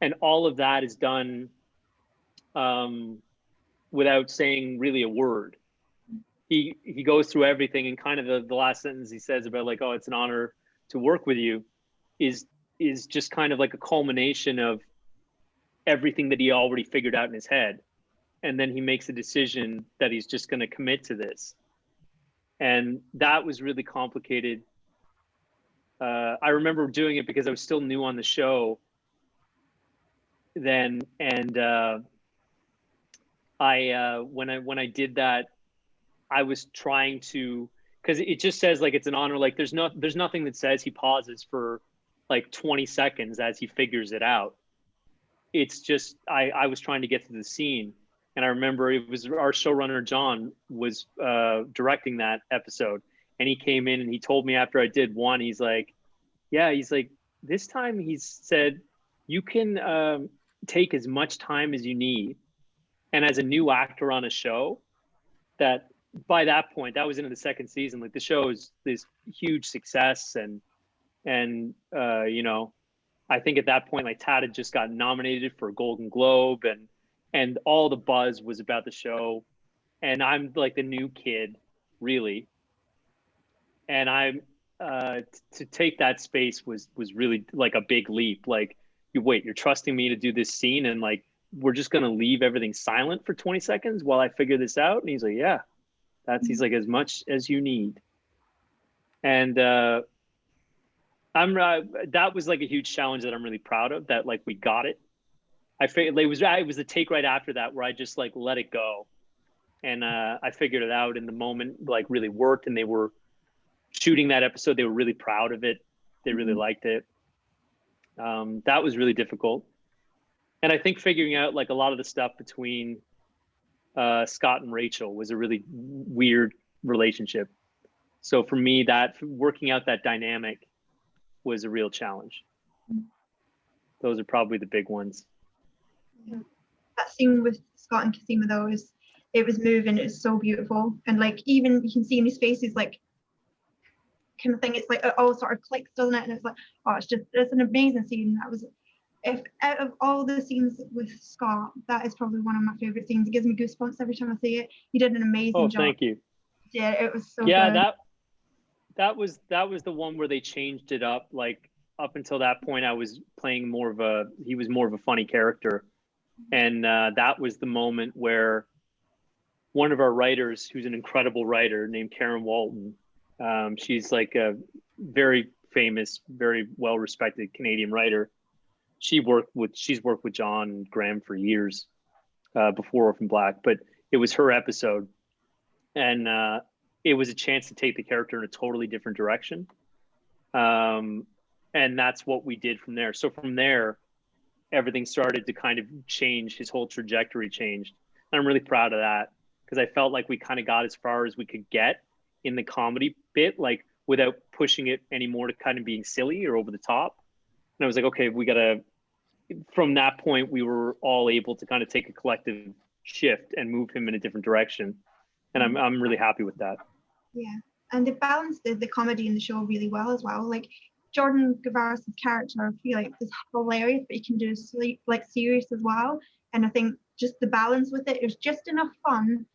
And all of that is done without saying really a word. He goes through everything, and kind of the last sentence he says about like, oh, it's an honor to work with you is just kind of like a culmination of everything that he already figured out in his head. And then he makes a decision that he's just going to commit to this. And that was really complicated. I remember doing it because I was still new on the show then. And when I did that, I was trying to, because it just says like it's an honor. Like there's nothing that says he pauses for like 20 seconds as he figures it out. It's just I was trying to get to the scene, and I remember it was our showrunner John was directing that episode, and he came in and he told me after I did one, he's like, this time he said you can take as much time as you need, and as a new actor on a show, that by that point, that was into the second season, like the show is this huge success, and you know, I think at that point, like Tad had just got nominated for a Golden Globe, and all the buzz was about the show, and I'm like the new kid, really, and I'm to take that space was really like a big leap. Like, you're trusting me to do this scene, and like we're just gonna leave everything silent for 20 seconds while I figure this out? And he's like, yeah, he's like, as much as you need. And that was like a huge challenge that I'm really proud of, that like we got it. It was the take right after that where I just like let it go, and I figured it out in the moment, like really worked, and they were shooting that episode, they were really proud of it, they really liked it. That was really difficult. And I think figuring out like a lot of the stuff between Scott and Rachel was a really weird relationship. So for me, that working out that dynamic was a real challenge. Those are probably the big ones. Yeah. That scene with Scott and Kasima though, it was moving, it's so beautiful. And like even you can see in his faces like kind of thing, it's like it all sort of clicks, doesn't it? And it's like, oh, it's an amazing scene. That was, if out of all the scenes with Scott, that is probably one of my favorite scenes. It gives me goosebumps every time I see it. He did an amazing job. Thank you. Yeah, it was so good. That was the one where they changed it up. Like up until that point, I was playing he was more of a funny character. And that was the moment where one of our writers, who's an incredible writer named Karen Walton, she's like a very famous, very well-respected Canadian writer. She's worked with John Graham for years before Orphan Black, but it was her episode. And it was a chance to take the character in a totally different direction. And that's what we did from there. So from there, everything started to kind of change. His whole trajectory changed. And I'm really proud of that, because I felt like we kind of got as far as we could get in the comedy bit, like without pushing it anymore to kind of being silly or over the top. And I was like, okay, from that point, we were all able to kind of take a collective shift and move him in a different direction. And I'm really happy with that. Yeah, and they balanced the comedy in the show really well as well. Like Jordan Gavaris' character, I feel like is hilarious, but he can do like serious as well. And I think just the balance with it was just enough fun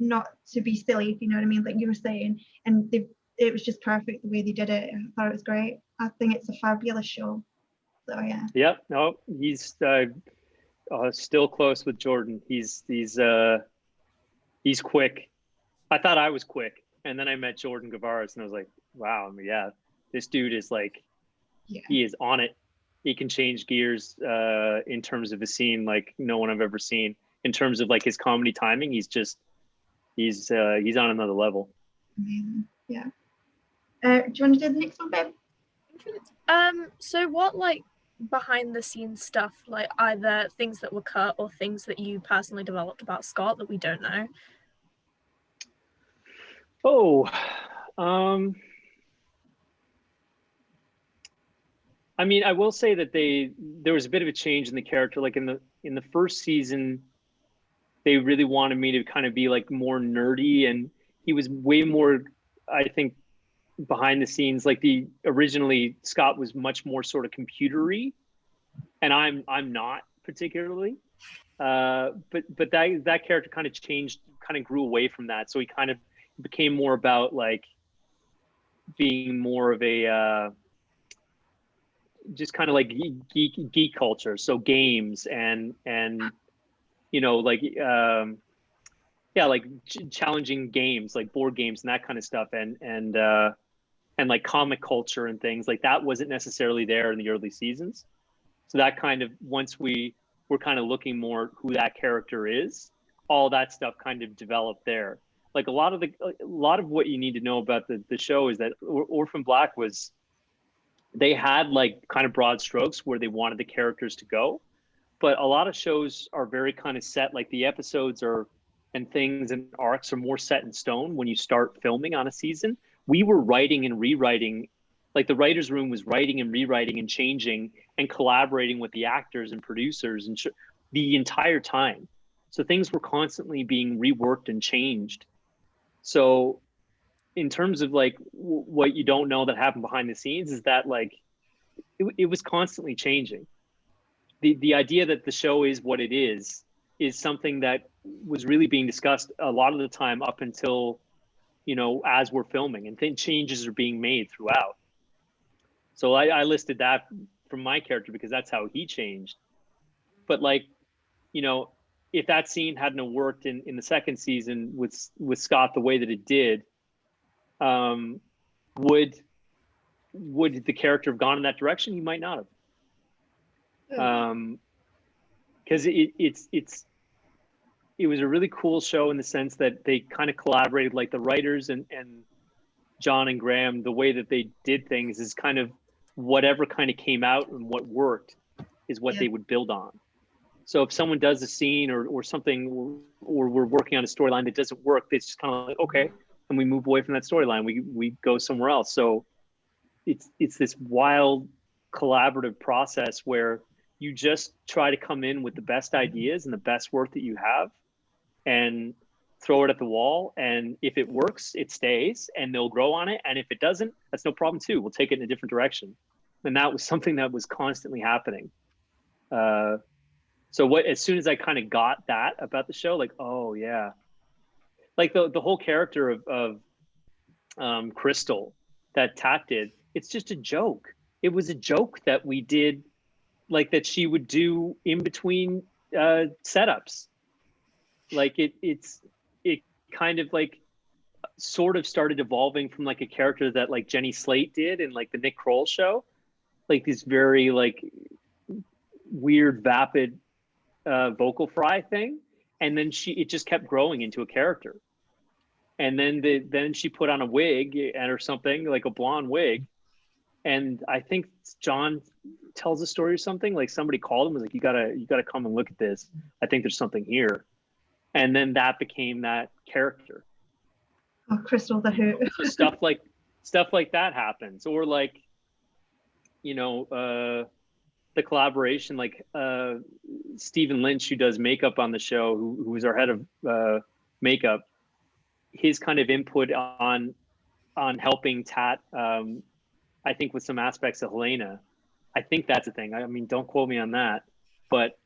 not to be silly, if you know what I mean, like you were saying. And it was just perfect the way they did it. I thought it was great. I think it's a fabulous show. So yeah. Yep. No, he's still close with Jordan. He's quick. I thought I was quick, and then I met Jordan Gavaris, and I was like, wow. I mean, yeah, this dude is like, he is on it. He can change gears in terms of a scene like no one I've ever seen. In terms of like his comedy timing, he's on another level. Amazing. Yeah. Do you want to do the next one, babe? So what like behind the scenes stuff, like either things that were cut or things that you personally developed about Scott that we don't know? I mean, I will say that there was a bit of a change in the character. Like in the first season, they really wanted me to kind of be like more nerdy, and he was way more, I think, behind the scenes. Like originally Scott was much more sort of computery, and I'm not particularly. But that character kind of changed, kind of grew away from that. So he kind of became more about like being more of a just kind of like geek culture. So games and you know, like yeah, like challenging games, like board games and that kind of stuff, and like comic culture and things like that wasn't necessarily there in the early seasons. So that kind of, once we were kind of looking more who that character is, all that stuff kind of developed there. Like a lot of what you need to know about the show is that Orphan Black was, they had like kind of broad strokes where they wanted the characters to go, but a lot of shows are very kind of set, like the episodes are, and things and arcs are more set in stone when you start filming on a season. We were writing and rewriting, like the writer's room was writing and rewriting and changing and collaborating with the actors and producers and the entire time. So things were constantly being reworked and changed. So in terms of like what you don't know that happened behind the scenes is that like it was constantly changing. The idea that the show is what it is something that was really being discussed a lot of the time up until, you know, as we're filming, and then changes are being made throughout. So I listed that from my character because that's how he changed. But like, you know, if that scene hadn't worked in the second season with Scott the way that it did, would the character have gone in that direction? He might not have. Because it was a really cool show in the sense that they kind of collaborated, like the writers and John and Graham, the way that they did things is kind of whatever kind of came out and what worked is what they would build on. So if someone does a scene or something, or we're working on a storyline that doesn't work, it's just kind of like, okay, and we move away from that storyline. We go somewhere else. So it's this wild collaborative process where you just try to come in with the best ideas and the best work that you have and throw it at the wall. And if it works, it stays and they'll grow on it. And if it doesn't, that's no problem too. We'll take it in a different direction. And that was something that was constantly happening. So as soon as I kind of got that about the show, like, oh yeah, like the whole character of Crystal that Tat did, it's just a joke. It was a joke that we did, like that she would do in between setups. Like it kind of like sort of started evolving from like a character that like Jenny Slate did in like the Nick Kroll show, like this very like weird vapid vocal fry thing, and then it just kept growing into a character, and then she put on a wig or something, like a blonde wig, and I think John tells a story or something, like somebody called him, was like, you gotta come and look at this, I think there's something here. And then that became that character. Oh, Crystal the Who. So stuff like that happens. Or like, you know, the collaboration, like Stephen Lynch, who does makeup on the show, who was our head of makeup, his kind of input on helping Tat, I think with some aspects of Helena. I think that's a thing. I mean, don't quote me on that, but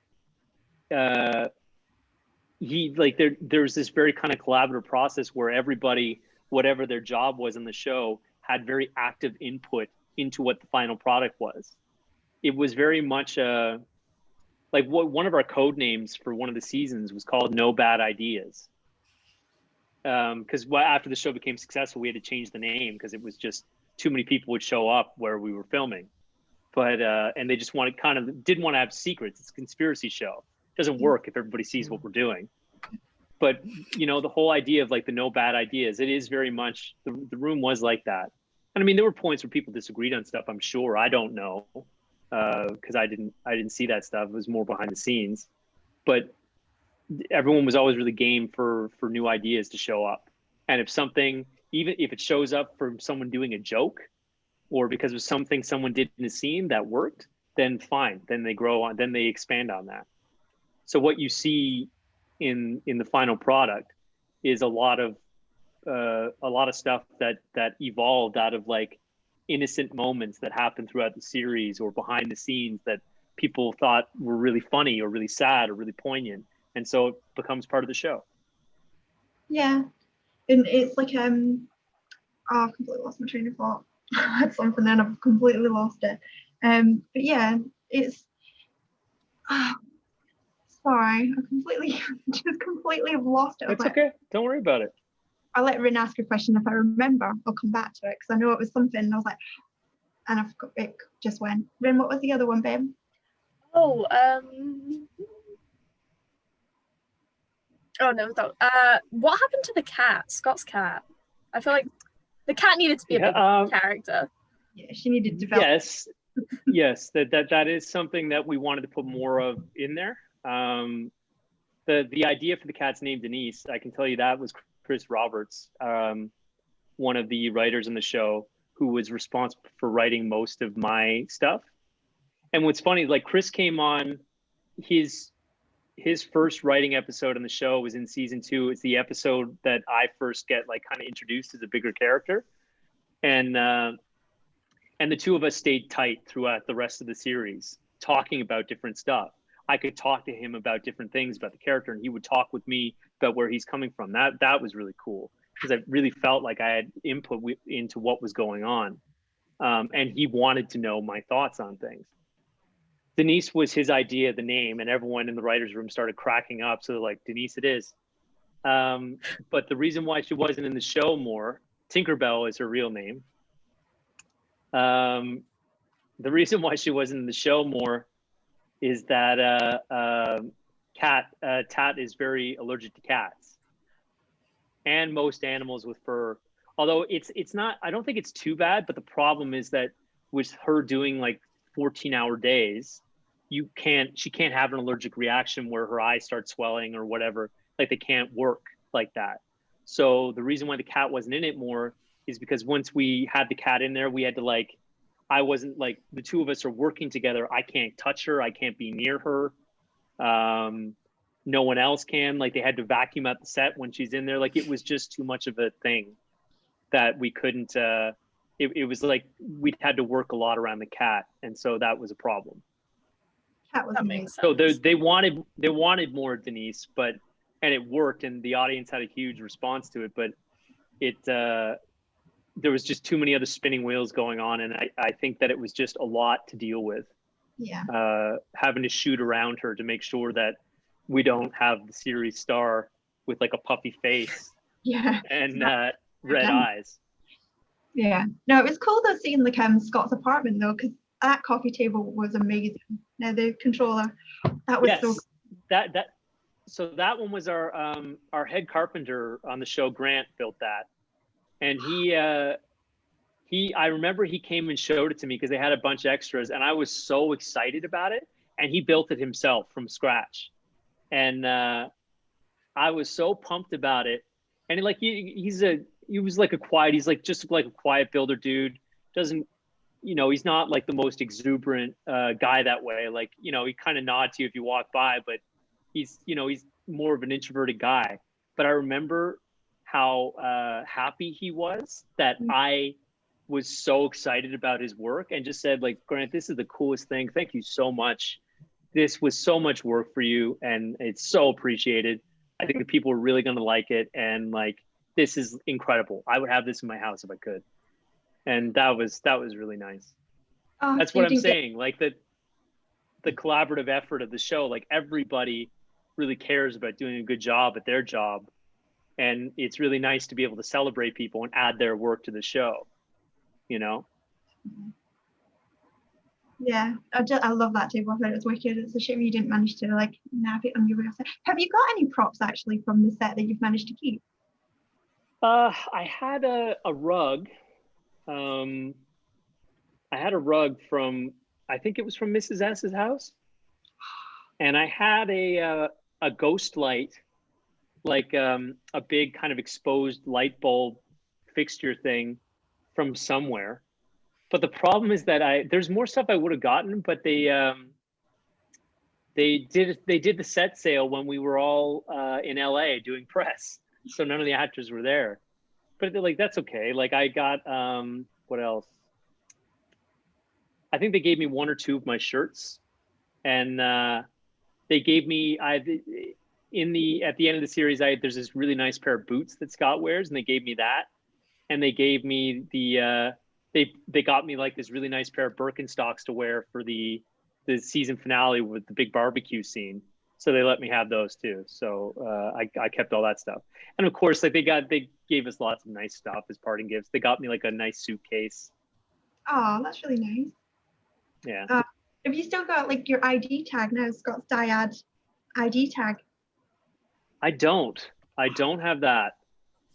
he, like, there's this very kind of collaborative process where everybody, whatever their job was in the show, had very active input into what the final product was. It was very much like one of our code names for one of the seasons was called No Bad Ideas. Because after the show became successful, we had to change the name because it was just too many people would show up where we were filming. But and they just didn't want to have secrets. It's a conspiracy show. It doesn't work if everybody sees what we're doing. But you know, the whole idea of like the No Bad Ideas, it is very much the room was like that. And I mean, there were points where people disagreed on stuff. I'm sure. I don't know because I didn't see that stuff. It was more behind the scenes, but everyone was always really game for new ideas to show up. And if something, even if it shows up from someone doing a joke, or because of something someone did in a scene that worked, then fine. Then they grow on. Then they expand on that. So what you see in the final product is a lot of stuff that evolved out of like innocent moments that happened throughout the series or behind the scenes that people thought were really funny or really sad or really poignant, and so it becomes part of the show. Yeah, and it's like I completely lost my train of thought. I had something then I've completely lost it. But yeah, it's sorry, I completely have lost it. It's okay. Don't worry about it. I'll let Ryn ask a question. If I remember, I'll come back to it because I know it was something. And I was like, and I forgot it just went. Ryn, what was the other one, babe? Oh, oh no, what happened to the cat? Scott's cat. I feel like the cat needed to be a big character. Yeah, she needed to develop. Yes, that is something that we wanted to put more of in there. The idea for the cat's name Denise, I can tell you that was Chris Roberts, one of the writers in the show, who was responsible for writing most of my stuff. And what's funny, like Chris came on, his first writing episode on the show was in season 2. It's the episode that I first get like kind of introduced as a bigger character. And the two of us stayed tight throughout the rest of the series, talking about different stuff. I could talk to him about different things about the character, and he would talk with me about where he's coming from. That was really cool because I really felt like I had input into what was going on. And he wanted to know my thoughts on things. Denise was his idea, the name, and everyone in the writer's room started cracking up. So they're like, Denise it is. But the reason why she wasn't in the show more, Tinkerbell is her real name. The reason why she wasn't in the show more is that Tat is very allergic to cats and most animals with fur. Although it's not, I don't think it's too bad, but the problem is that with her doing like 14-hour days, she can't have an allergic reaction where her eyes start swelling or whatever. Like they can't work like that. So the reason why the cat wasn't in it more is because once we had the cat in there, we had to like, I wasn't like, the two of us are working together. I can't touch her. I can't be near her. No one else can. Like they had to vacuum out the set when she's in there. Like it was just too much of a thing that we couldn't, it was like we'd had to work a lot around the cat. And so that was a problem. Cat was amazing. So they wanted more Denise, and it worked and the audience had a huge response to it, but there was just too many other spinning wheels going on. And I think that it was just a lot to deal with. Yeah. Having to shoot around her to make sure that we don't have the series star with like a puffy face and red eyes. Yeah. No, it was cool though seeing like Scott's apartment though, because that coffee table was amazing. Now the controller, that was so cool. So that one was our head carpenter on the show, Grant, built that. And I remember he came and showed it to me because they had a bunch of extras and I was so excited about it. And he built it himself from scratch. And I was so pumped about it. And like he's like a quiet builder dude. Doesn't, he's not like the most exuberant guy that way. Like, he kind of nods to you if you walk by, but he's more of an introverted guy. But I remember how happy he was that I was so excited about his work and just said like, Grant, this is the coolest thing. Thank you so much. This was so much work for you and it's so appreciated. I think the people are really going to like it. And like, this is incredible. I would have this in my house if I could. And that was really nice. Oh, that's what I'm saying. Like the collaborative effort of the show, like everybody really cares about doing a good job at their job. And it's really nice to be able to celebrate people and add their work to the show, Yeah, I love that table. I thought it was wicked. It's a shame you didn't manage to like nab it on your way. Have you got any props actually from the set that you've managed to keep? I had a rug I had a rug from, I think it was from Mrs. S's house, and I had a ghost light, like a big kind of exposed light bulb fixture thing from somewhere. But the problem is that there's more stuff I would have gotten, but they did the set sale when we were all in LA doing press, so none of the actors were there. But like, that's okay. Like, I got what else? I think they gave me one or two of my shirts, and they gave me at the end of the series, there's this really nice pair of boots that Scott wears, and they gave me that, and they gave me they got me like this really nice pair of Birkenstocks to wear for the season finale with the big barbecue scene. So they let me have those too. So I kept all that stuff, and of course, like they gave us lots of nice stuff as parting gifts. They got me like a nice suitcase. Oh, that's really nice. Yeah. Have you still got like your ID tag now, Scott's Dyad ID tag? I don't have that.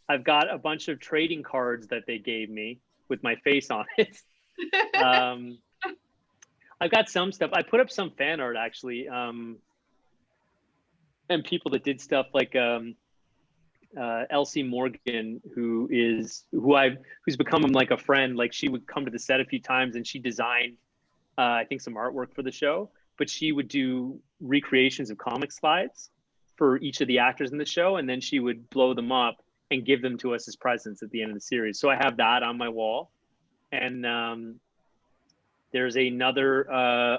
I've got a bunch of trading cards that they gave me with my face on it. I've got some stuff. I put up some fan art actually, and people that did stuff like Elsie Morgan, who's become like a friend. Like, she would come to the set a few times, and she designed I think some artwork for the show, but she would do recreations of comic slides for each of the actors in the show, and then she would blow them up and give them to us as presents at the end of the series. So I have that on my wall. And there's another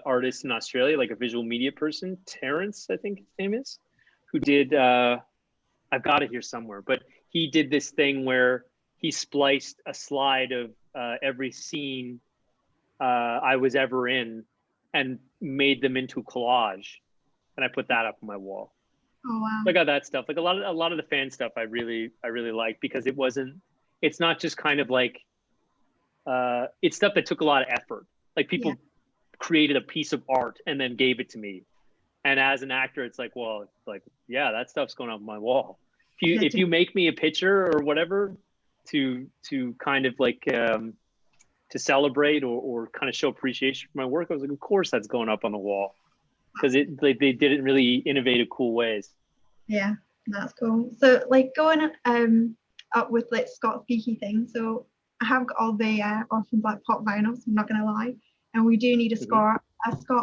artist in Australia, like a visual media person, Terrence, I think his name is, who did, I've got it here somewhere, but he did this thing where he spliced a slide of every scene I was ever in and made them into collage. And I put that up on my wall. Oh wow. So I got that stuff. Like a lot of the fan stuff I really like, because it's not just kind of like, it's stuff that took a lot of effort. Like, people created a piece of art and then gave it to me. And as an actor, it's like, well, it's like, yeah, that stuff's going up on my wall. If you make me a picture or whatever to kind of like, to celebrate or kind of show appreciation for my work, I was like, of course that's going up on the wall, because they did it in really innovative, cool ways. Yeah, that's cool. So like going up with like Scott Vokey thing. So I have got all the Orphan Black pop vinyls, I'm not gonna lie, and we do need a Scott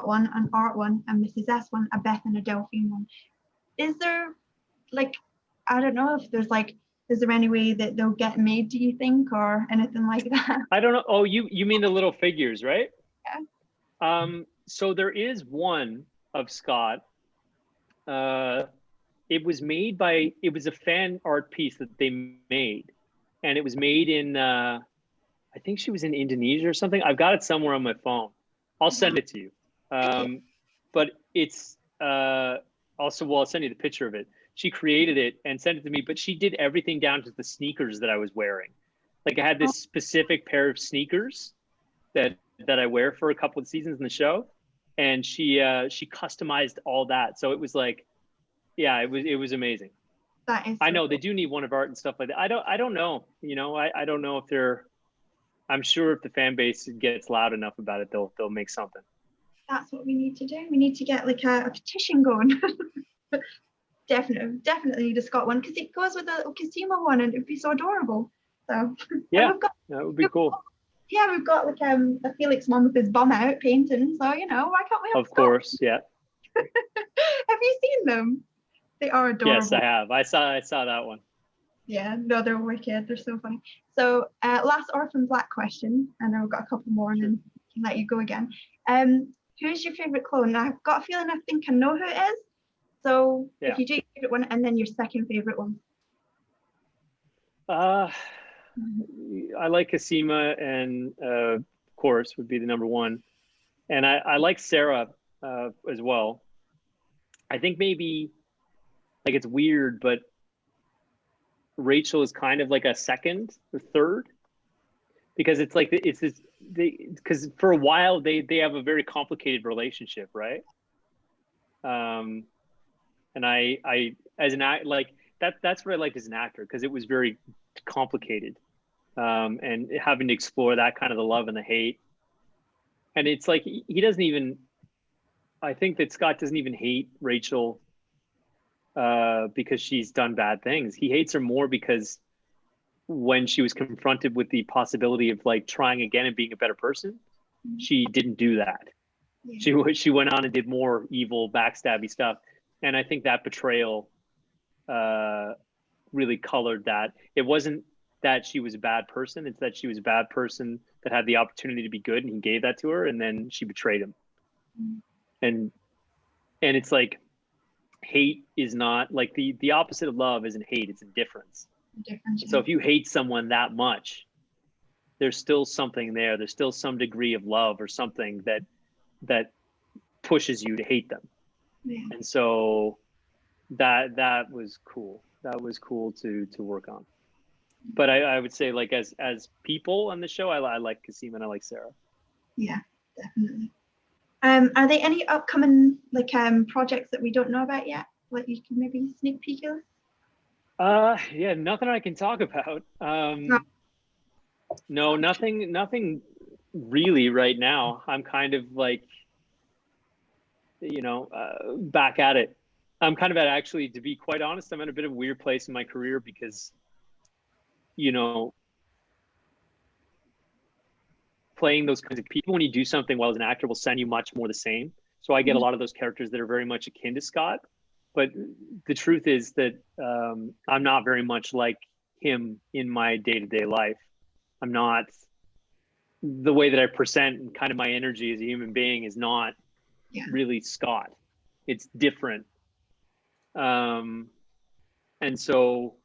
one, an Art one, a Mrs. S one, a Beth and a Delphine one. Is there, like, I don't know if there's like, is there any way that they'll get made, do you think, or anything like that? I don't know. Oh, you mean the little figures, right? Yeah. So there is one of Scott. It was a fan art piece that they made, and it was made in, I think she was in Indonesia or something. I've got it somewhere on my phone. I'll send it to you. But it's also, well, I'll send you the picture of it. She created it and sent it to me, but she did everything down to the sneakers that I was wearing. Like, I had this specific pair of sneakers that I wear for a couple of seasons in the show, and she customized all that. So it was like, yeah, it was amazing. That is. I know they do need one of art and stuff like that. I don't know. You know, I don't know if I'm sure if the fan base gets loud enough about it, they'll make something. That's what we need to do. We need to get like a petition going. Definitely need a Scott one, because it goes with the Casima one, and it'd be so adorable. So yeah, that would be cool. Yeah, we've got like a Felix one with his bum out painting. So, you know, why can't we have Of course, yeah. Have you seen them? They are adorable. Yes, I have. I saw that one. Yeah, no, they're wicked. They're so funny. So last Orphan Black question, and then we've got a couple more, and then we can let you go again. Who's your favorite clone? I've got a feeling I think I know who it is. So if you do your favorite one, and then your second favorite one. I like Casima, and of course would be the number one, and I like Sarah as well. I think maybe, like, it's weird, but Rachel is kind of like a second or third, because it's like because for a while they have a very complicated relationship, right? And I as an act, like that's what I liked as an actor, because it was very complicated, and having to explore that kind of the love and the hate. And it's like, he doesn't even, I think that Scott doesn't even hate Rachel because she's done bad things. He hates her more because when she was confronted with the possibility of like trying again and being a better person, she didn't do that. Yeah. She went on and did more evil, backstabby stuff. And I think that betrayal really colored that. It wasn't that she was a bad person. It's that she was a bad person that had the opportunity to be good, and he gave that to her, and then she betrayed him. And it's like, hate is not like the opposite of love isn't hate, it's indifference. So if you hate someone that much, there's still something there. There's still some degree of love or something that pushes you to hate them. Yeah. And so that was cool. That was cool to work on. But I would say, like, as people on the show, I like Kasim and I like Sarah. Yeah, definitely. Are there any upcoming projects that we don't know about yet? Like, you can maybe sneak peek us? Yeah, nothing I can talk about. No, nothing really right now. I'm kind of like, back at it. I'm kind of actually, to be quite honest, I'm in a bit of a weird place in my career because, playing those kinds of people, when you do something well as an actor, will send you much more the same. So I get a lot of those characters that are very much akin to Scott. But the truth is that I'm not very much like him in my day-to-day life. I'm not, the way that I present and kind of my energy as a human being is not really Scott. It's different. And so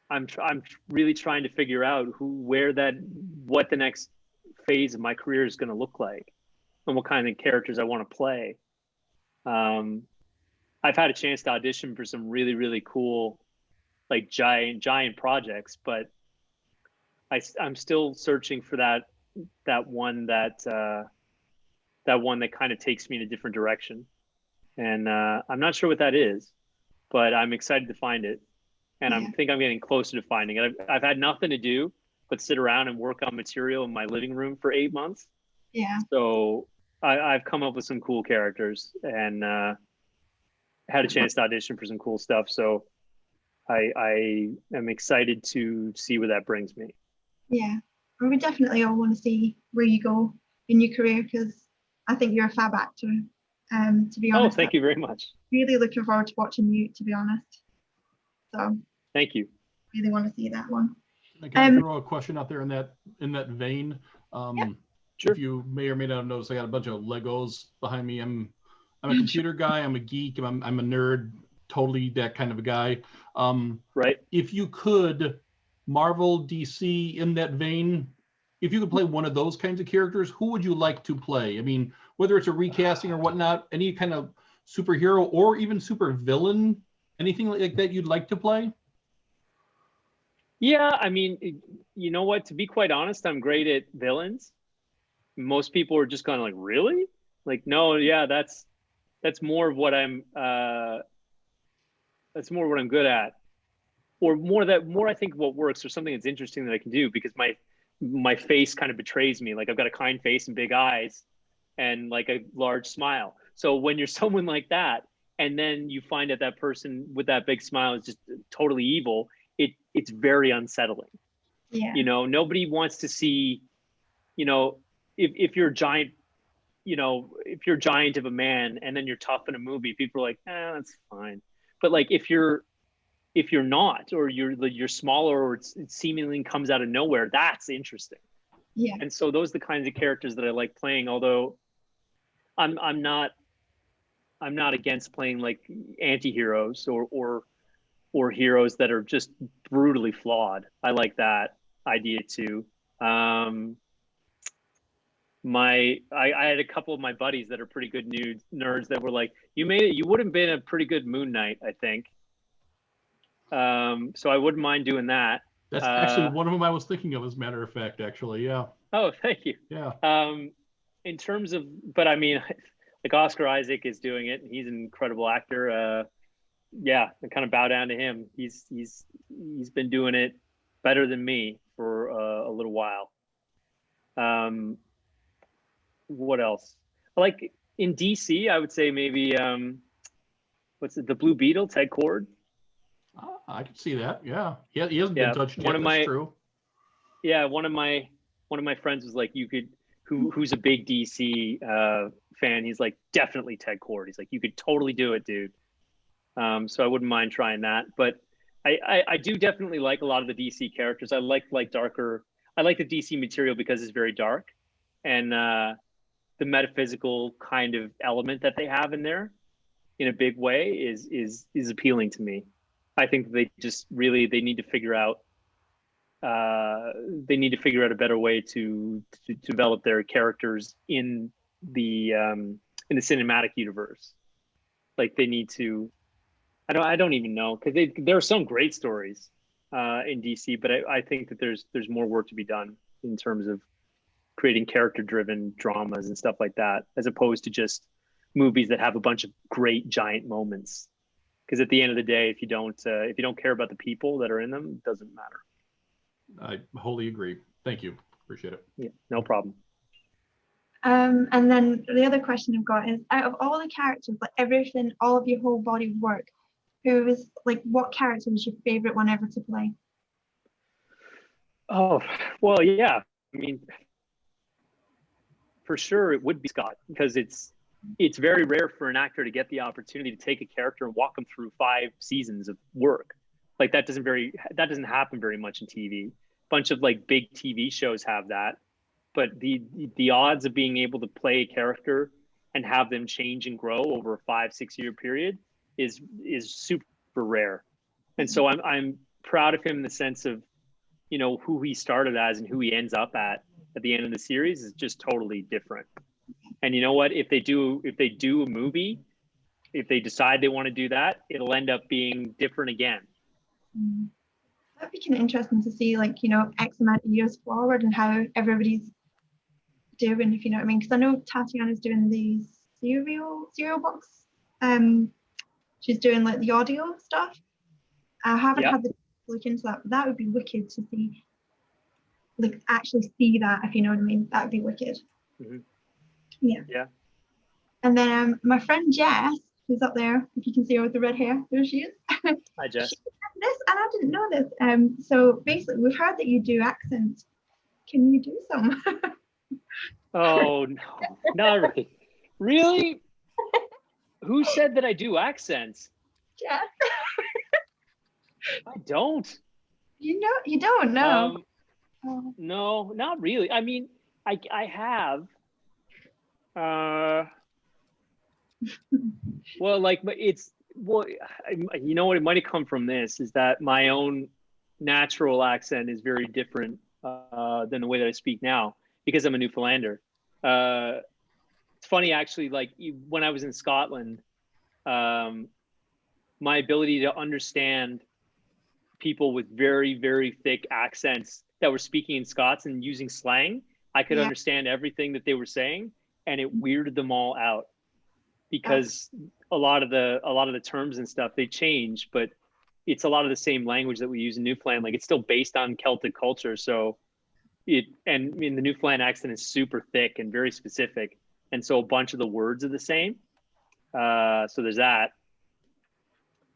I'm really trying to figure out what the next phase of my career is going to look like and what kind of characters I want to play. I've had a chance to audition for some really, really cool, like giant projects, but I'm still searching for that one that kind of takes me in a different direction. And I'm not sure what that is, but I'm excited to find it. And I think I'm getting closer to finding it. I've had nothing to do but sit around and work on material in my living room for 8 months. Yeah. So I've come up with some cool characters and had a chance to audition for some cool stuff. So I am excited to see where that brings me. Yeah. Well, we definitely all want to see where you go in your career, because I think you're a fab actor. To be honest. Oh, thank you very much. Really looking forward to watching you, to be honest. So. Thank you. Really want to see that one. I can throw a question out there in that vein. Sure. If you may or may not have noticed, I got a bunch of Legos behind me. I'm a computer guy. I'm a geek. I'm a nerd. Totally that kind of a guy. Right. If you could, Marvel, DC, in that vein, if you could play one of those kinds of characters, who would you like to play? I mean, whether it's a recasting or whatnot, any kind of superhero or even super villain, anything like that you'd like to play? Yeah, I mean, you know what? To be quite honest, I'm great at villains. Most people are just kind of like, really? Like, no, yeah, that's more of what I'm. That's more what I'm good at, or more. I think what works, or something that's interesting that I can do, because my face kind of betrays me. Like, I've got a kind face and big eyes, and like a large smile. So when you're someone like that, and then you find that that person with that big smile is just totally evil, it's very unsettling. Yeah. Nobody wants to see, if you're a giant, if you're a giant of a man and then you're tough in a movie, people are like, that's fine. But like, if you're not, or you're smaller, or it seemingly comes out of nowhere, that's interesting. Yeah. And so those are the kinds of characters that I like playing, although I'm not against playing like anti-heroes or heroes that are just brutally flawed. I like that idea too. I had a couple of my buddies that are pretty good nerds that were like, you made it, you would have been a pretty good Moon Knight, I think. So I wouldn't mind doing that. That's actually one of them I was thinking of, as a matter of fact, actually. Yeah. Oh, thank you. Yeah. In terms of, but I mean, like Oscar Isaac is doing it, and he's an incredible actor. Yeah, I kind of bow down to him. He's been doing it better than me for a little while. What else? Like in DC, I would say maybe what's it? The Blue Beetle, Ted Kord. I can see that. Yeah, he hasn't been touched yet. That's true. Yeah, one of my friends was like, you could, who's a big DC fan. He's like, definitely Ted Kord. He's like, you could totally do it, dude. So I wouldn't mind trying that. But I do definitely like a lot of the DC characters. I like darker. I like the DC material because it's very dark, and the metaphysical kind of element that they have in there, in a big way, is appealing to me. I think they just really need to figure out. They need to figure out a better way to develop their characters in the cinematic universe. Like they need to. I don't even know, because there are some great stories in DC, but I think that there's more work to be done in terms of creating character-driven dramas and stuff like that, as opposed to just movies that have a bunch of great giant moments. Because at the end of the day, if you don't care about the people that are in them, it doesn't matter. I wholly agree. Thank you. Appreciate it. Yeah, no problem. And then the other question I've got is, out of all the characters, like everything, all of your whole body of work, what character was your favorite one ever to play? Oh, well, yeah. I mean, for sure it would be Scott, because it's very rare for an actor to get the opportunity to take a character and walk them through 5 seasons of work. Like that doesn't happen very much in TV. Bunch of like big TV shows have that, but the odds of being able to play a character and have them change and grow over a 5-6 year period is super rare. And so I'm proud of him in the sense of, you know, who he started as and who he ends up at the end of the series is just totally different. And you know what, if they do a movie, if they decide they want to do that, it'll end up being different again. That'd be kind of interesting to see, like, you know, X amount of years forward and how everybody's doing, if you know what I mean. Because I know Tatiana's doing the serial box. She's doing like the audio stuff. I haven't had the look into that, but that would be wicked to see, like actually see that, if you know what I mean. That would be wicked. Mm-hmm. Yeah. And then my friend Jess, who's up there, if you can see her with the red hair, there she is. Hi, Jess. This, and I didn't know this. So basically, we've heard that you do accents. Can you do some? Oh no, not really. Really? Who said that I do accents? Jess. I don't. You don't know. No, not really. I mean, I have. Well, like you know what? It might have come from this, is that my own natural accent is very different than the way that I speak now, because I'm a Newfoundlander. It's funny, actually, like when I was in Scotland, my ability to understand people with very, very thick accents that were speaking in Scots and using slang, I could understand everything that they were saying, and it weirded them all out, because a lot of the terms and stuff, they change, but it's a lot of the same language that we use in Newfoundland. Like, it's still based on Celtic culture, so and I mean, the Newfoundland accent is super thick and very specific, and so a bunch of the words are the same. So there's that.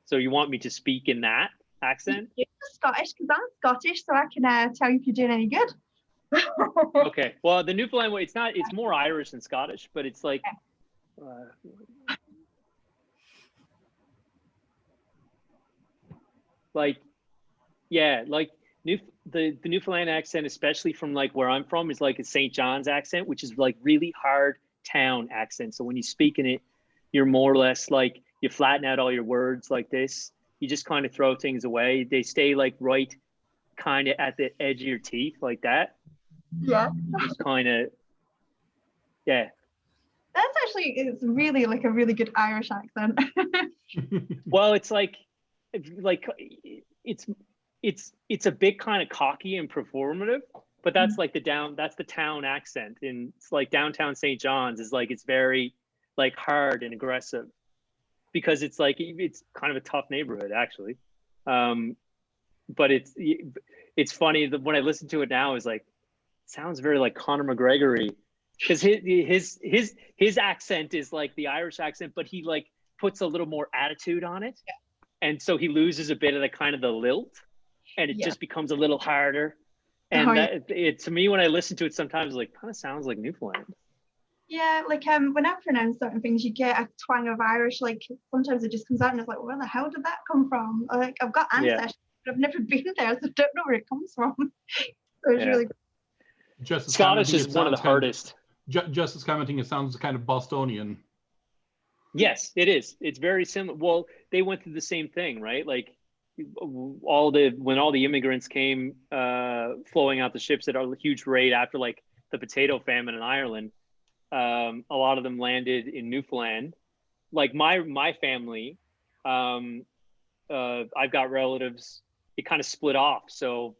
So you want me to speak in that accent? You're Scottish, because I'm Scottish, so I can tell you if you're doing any good. Okay. Well, the Newfoundland way, it's more Irish than Scottish, but it's like like the Newfoundland accent, especially from like where I'm from, is like a St. John's accent, which is like really hard town accent. So when you speak in it, you're more or less like, you flatten out all your words like this. You just kind of throw things away. They stay like right kind of at the edge of your teeth like that. Yeah. Just kind of, yeah. That's actually, it's really like a really good Irish accent. Well, it's like it's a bit kind of cocky and performative, but that's like that's the town accent. And it's like downtown St. John's is like, it's very like hard and aggressive, because it's like, it's kind of a tough neighborhood actually. But it's funny that when I listen to it now, it's like, sounds very like Conor McGregory, because his accent is like the Irish accent, but he like puts a little more attitude on it, and so he loses a bit of the kind of the lilt, and it just becomes a little harder. And it to me, when I listen to it, sometimes like kind of sounds like Newfoundland. Yeah, like when I pronounce certain things, you get a twang of Irish. Like sometimes it just comes out and it's like, where the hell did that come from? Like I've got ancestors, but I've never been there, so I don't know where it comes from. So it's really Scottish is one of the hardest. Just as commenting, it sounds kind of Bostonian. Yes, it is. It's very similar. Well, they went through the same thing, right? Like when all the immigrants came flowing out the ships at a huge rate after like the potato famine in Ireland. A lot of them landed in Newfoundland. Like my family, I've got relatives. It kind of split off. So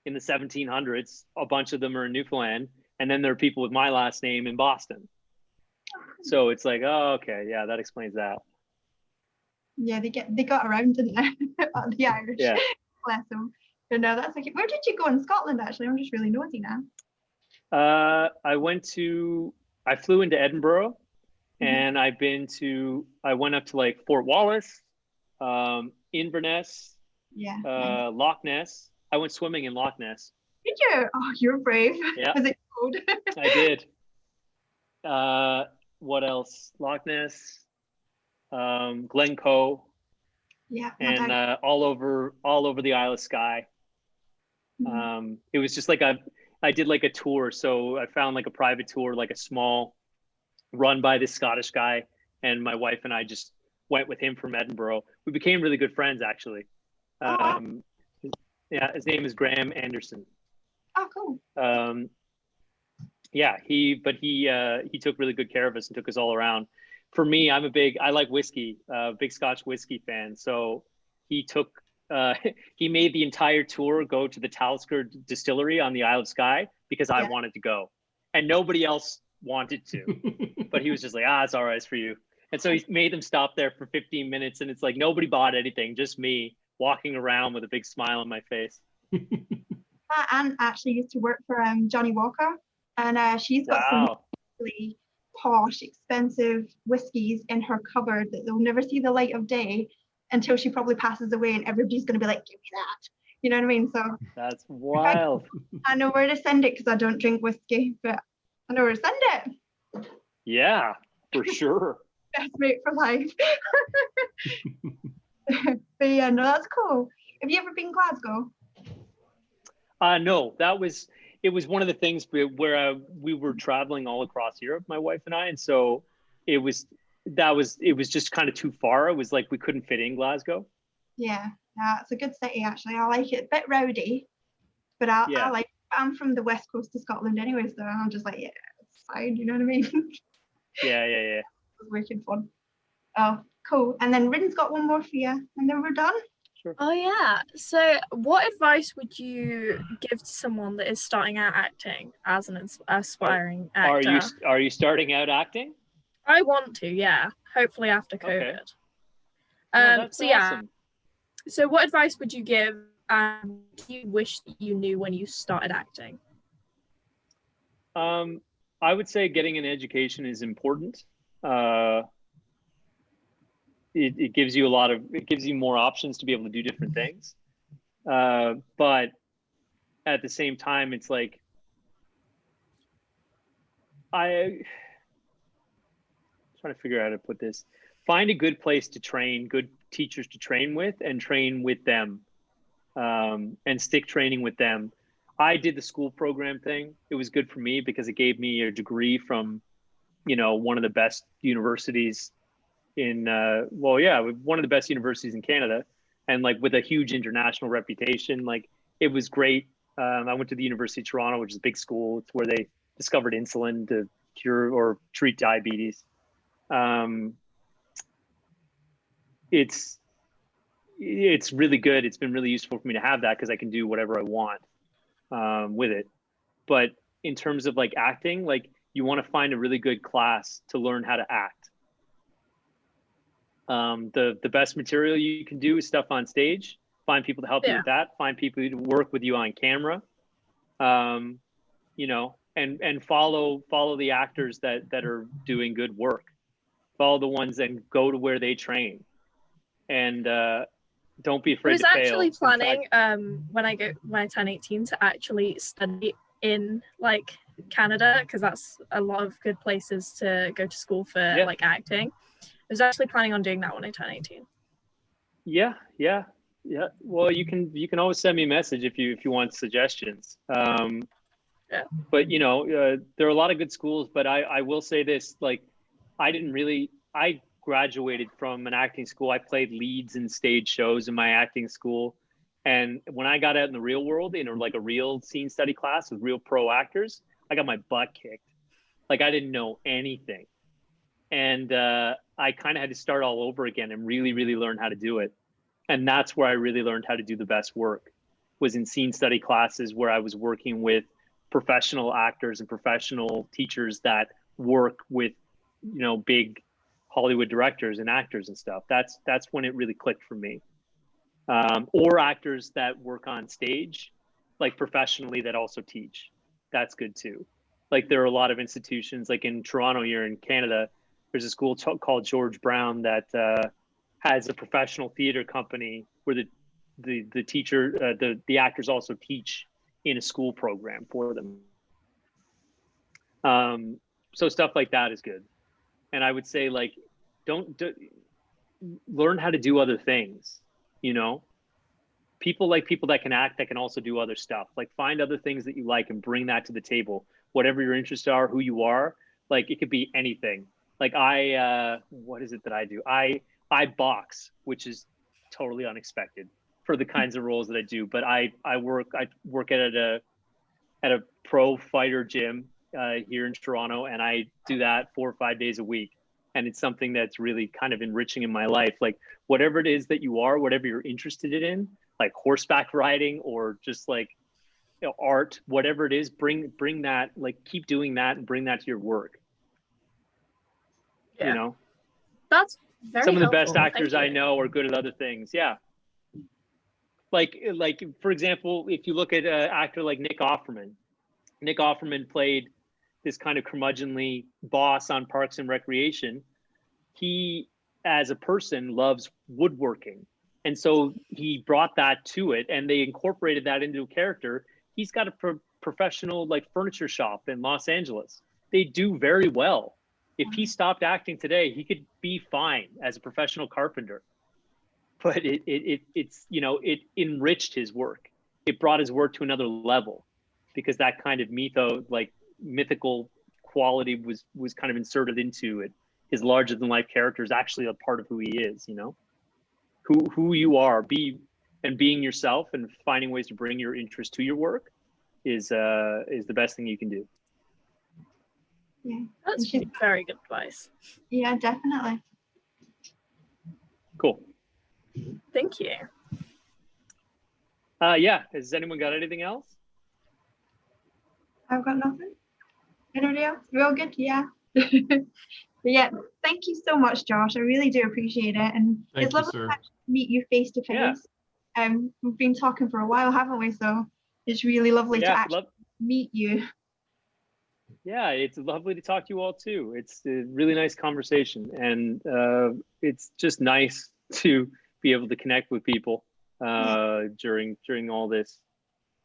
in the 1700s, a bunch of them are in Newfoundland, and then there are people with my last name in Boston. So it's like, oh, okay, yeah, that explains that. Yeah, they got around, didn't they? The Irish. Yeah. Bless them. But no, that's okay. Where did you go in Scotland? Actually, I'm just really nosy now. I flew into Edinburgh, and I went up to like Fort Wallace, Inverness, Loch Ness. I went swimming in Loch Ness. Did you? Oh, you're brave. Yeah. Was it cold? I did. What else? Loch Ness, Glencoe. Yeah. And all over the Isle of Skye. It was just like I did like a tour. So I found like a private tour, like a small run by this Scottish guy. And my wife and I just went with him from Edinburgh. We became really good friends, actually. Yeah, his name is Graham Anderson. Oh, cool. He took really good care of us and took us all around. For me, I like whiskey, big Scotch whiskey fan. So he made the entire tour go to the Talisker distillery on the Isle of Skye because I wanted to go, and nobody else wanted to, but he was just like, it's all right, it's for you. And so he made them stop there for 15 minutes, and it's like nobody bought anything, just me walking around with a big smile on my face. My aunt actually used to work for Johnny Walker, and she's got some really posh, expensive whiskies in her cupboard that they'll never see the light of day until she probably passes away, and everybody's going to be like, give me that. You know what I mean? So that's wild. I know where to send it because I don't drink whiskey, but I know where to send it. Yeah, for sure. Best mate for life. But yeah, no, that's cool. Have you ever been Glasgow? No, it was one of the things where we were traveling all across Europe, my wife and I, and so it was just kind of too far. It was like we couldn't fit in Glasgow. Yeah, it's a good city actually. I like it. A bit rowdy, but I like. I'm from the west coast of Scotland anyway, so I'm just like, yeah, it's fine. You know what I mean? Yeah. It was wicked fun. Oh, cool. And then Ryn's got one more for you, and then we're done. Sure. Oh yeah. So what advice would you give to someone that is starting out acting as an aspiring actor? Are you starting out acting? I want to, yeah. Hopefully after COVID. Okay. So yeah. Awesome. So what advice would you give and do you wish that you knew when you started acting? I would say getting an education is important. It gives you more options to be able to do different things. But at the same time, it's like, I'm trying to figure out how to put this. Find a good place to train, good teachers to train with, and train with them, and stick training with them. I did the school program thing. It was good for me because it gave me a degree from, one of the best universities in, one of the best universities in Canada, and like with a huge international reputation. Like it was great. I went to the University of Toronto, which is a big school. It's where they discovered insulin to cure or treat diabetes. It's really good. It's been really useful for me to have that because I can do whatever I want with it. But in terms of like acting, like you want to find a really good class to learn how to act. The best material you can do is stuff on stage, find people to help you with that, find people to work with you on camera, you know, and follow the actors that are doing good work. Follow the ones that go to where they train, and don't be afraid to fail. I was actually planning when I turn 18 to actually study in like Canada, because that's a lot of good places to go to school for like acting. I was actually planning on doing that when I turn 18. Yeah. Well, you can always send me a message if you want suggestions. But you know, there are a lot of good schools, but I will say this, like, I graduated from an acting school. I played leads in stage shows in my acting school. And when I got out in the real world, in like a real scene study class with real pro actors, I got my butt kicked. Like, I didn't know anything. And I kind of had to start all over again and really, really learn how to do it. And that's where I really learned how to do the best work, was in scene study classes where I was working with professional actors and professional teachers that work with, you know, big Hollywood directors and actors and stuff. That's when it really clicked for me. Or actors that work on stage, like professionally, that also teach. That's good too. Like, there are a lot of institutions, like in Toronto here in Canada, there's a school called George Brown that has a professional theater company where the teacher, the actors also teach in a school program for them. So stuff like that is good. And I would say, like, learn how to do other things, you know? People like people that can act, that can also do other stuff. Like, find other things that you like and bring that to the table. Whatever your interests are, who you are, like, it could be anything. Like, what is it that I do? I box, which is totally unexpected for the kinds of roles that I do. But I work at a pro fighter gym here in Toronto, and I do that 4 or 5 days a week. And it's something that's really kind of enriching in my life. Like, whatever it is that you are, whatever you're interested in, like horseback riding or just like, you know, art, whatever it is, bring that, like, keep doing that and bring that to your work. You know, that's very some of the helpful. best actors I know are good at other things. Yeah. Like for example, if you look at an actor like Nick Offerman played this kind of curmudgeonly boss on Parks and Recreation. He, as a person, loves woodworking. And so he brought that to it, and they incorporated that into a character. He's got a professional, like, furniture shop in Los Angeles. They do very well. If he stopped acting today, he could be fine as a professional carpenter. But it's, you know, it enriched his work. It brought his work to another level, because that kind of mythical quality was kind of inserted into it. His larger than life character is actually a part of who he is, you know, who you are, being yourself and finding ways to bring your interest to your work is the best thing you can do. Yeah, that's very good advice. Yeah, definitely. Cool. Thank you. Yeah, has anyone got anything else? I've got nothing. Anybody else? We're all good? Yeah. But yeah, thank you so much, Josh. I really do appreciate it. And it's lovely to meet you face to face. We've been talking for a while, haven't we? So it's really lovely to actually meet you. Yeah, it's lovely to talk to you all too. It's a really nice conversation, and it's just nice to be able to connect with people during all this.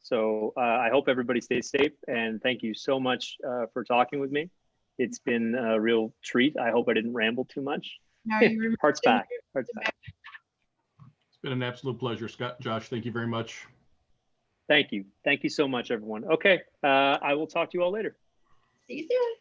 So I hope everybody stays safe, and thank you so much for talking with me. It's been a real treat. I hope I didn't ramble too much. No, Hearts back. Hearts back. It's been an absolute pleasure, Josh. Thank you very much. Thank you. Thank you so much, everyone. Okay, I will talk to you all later. See you soon.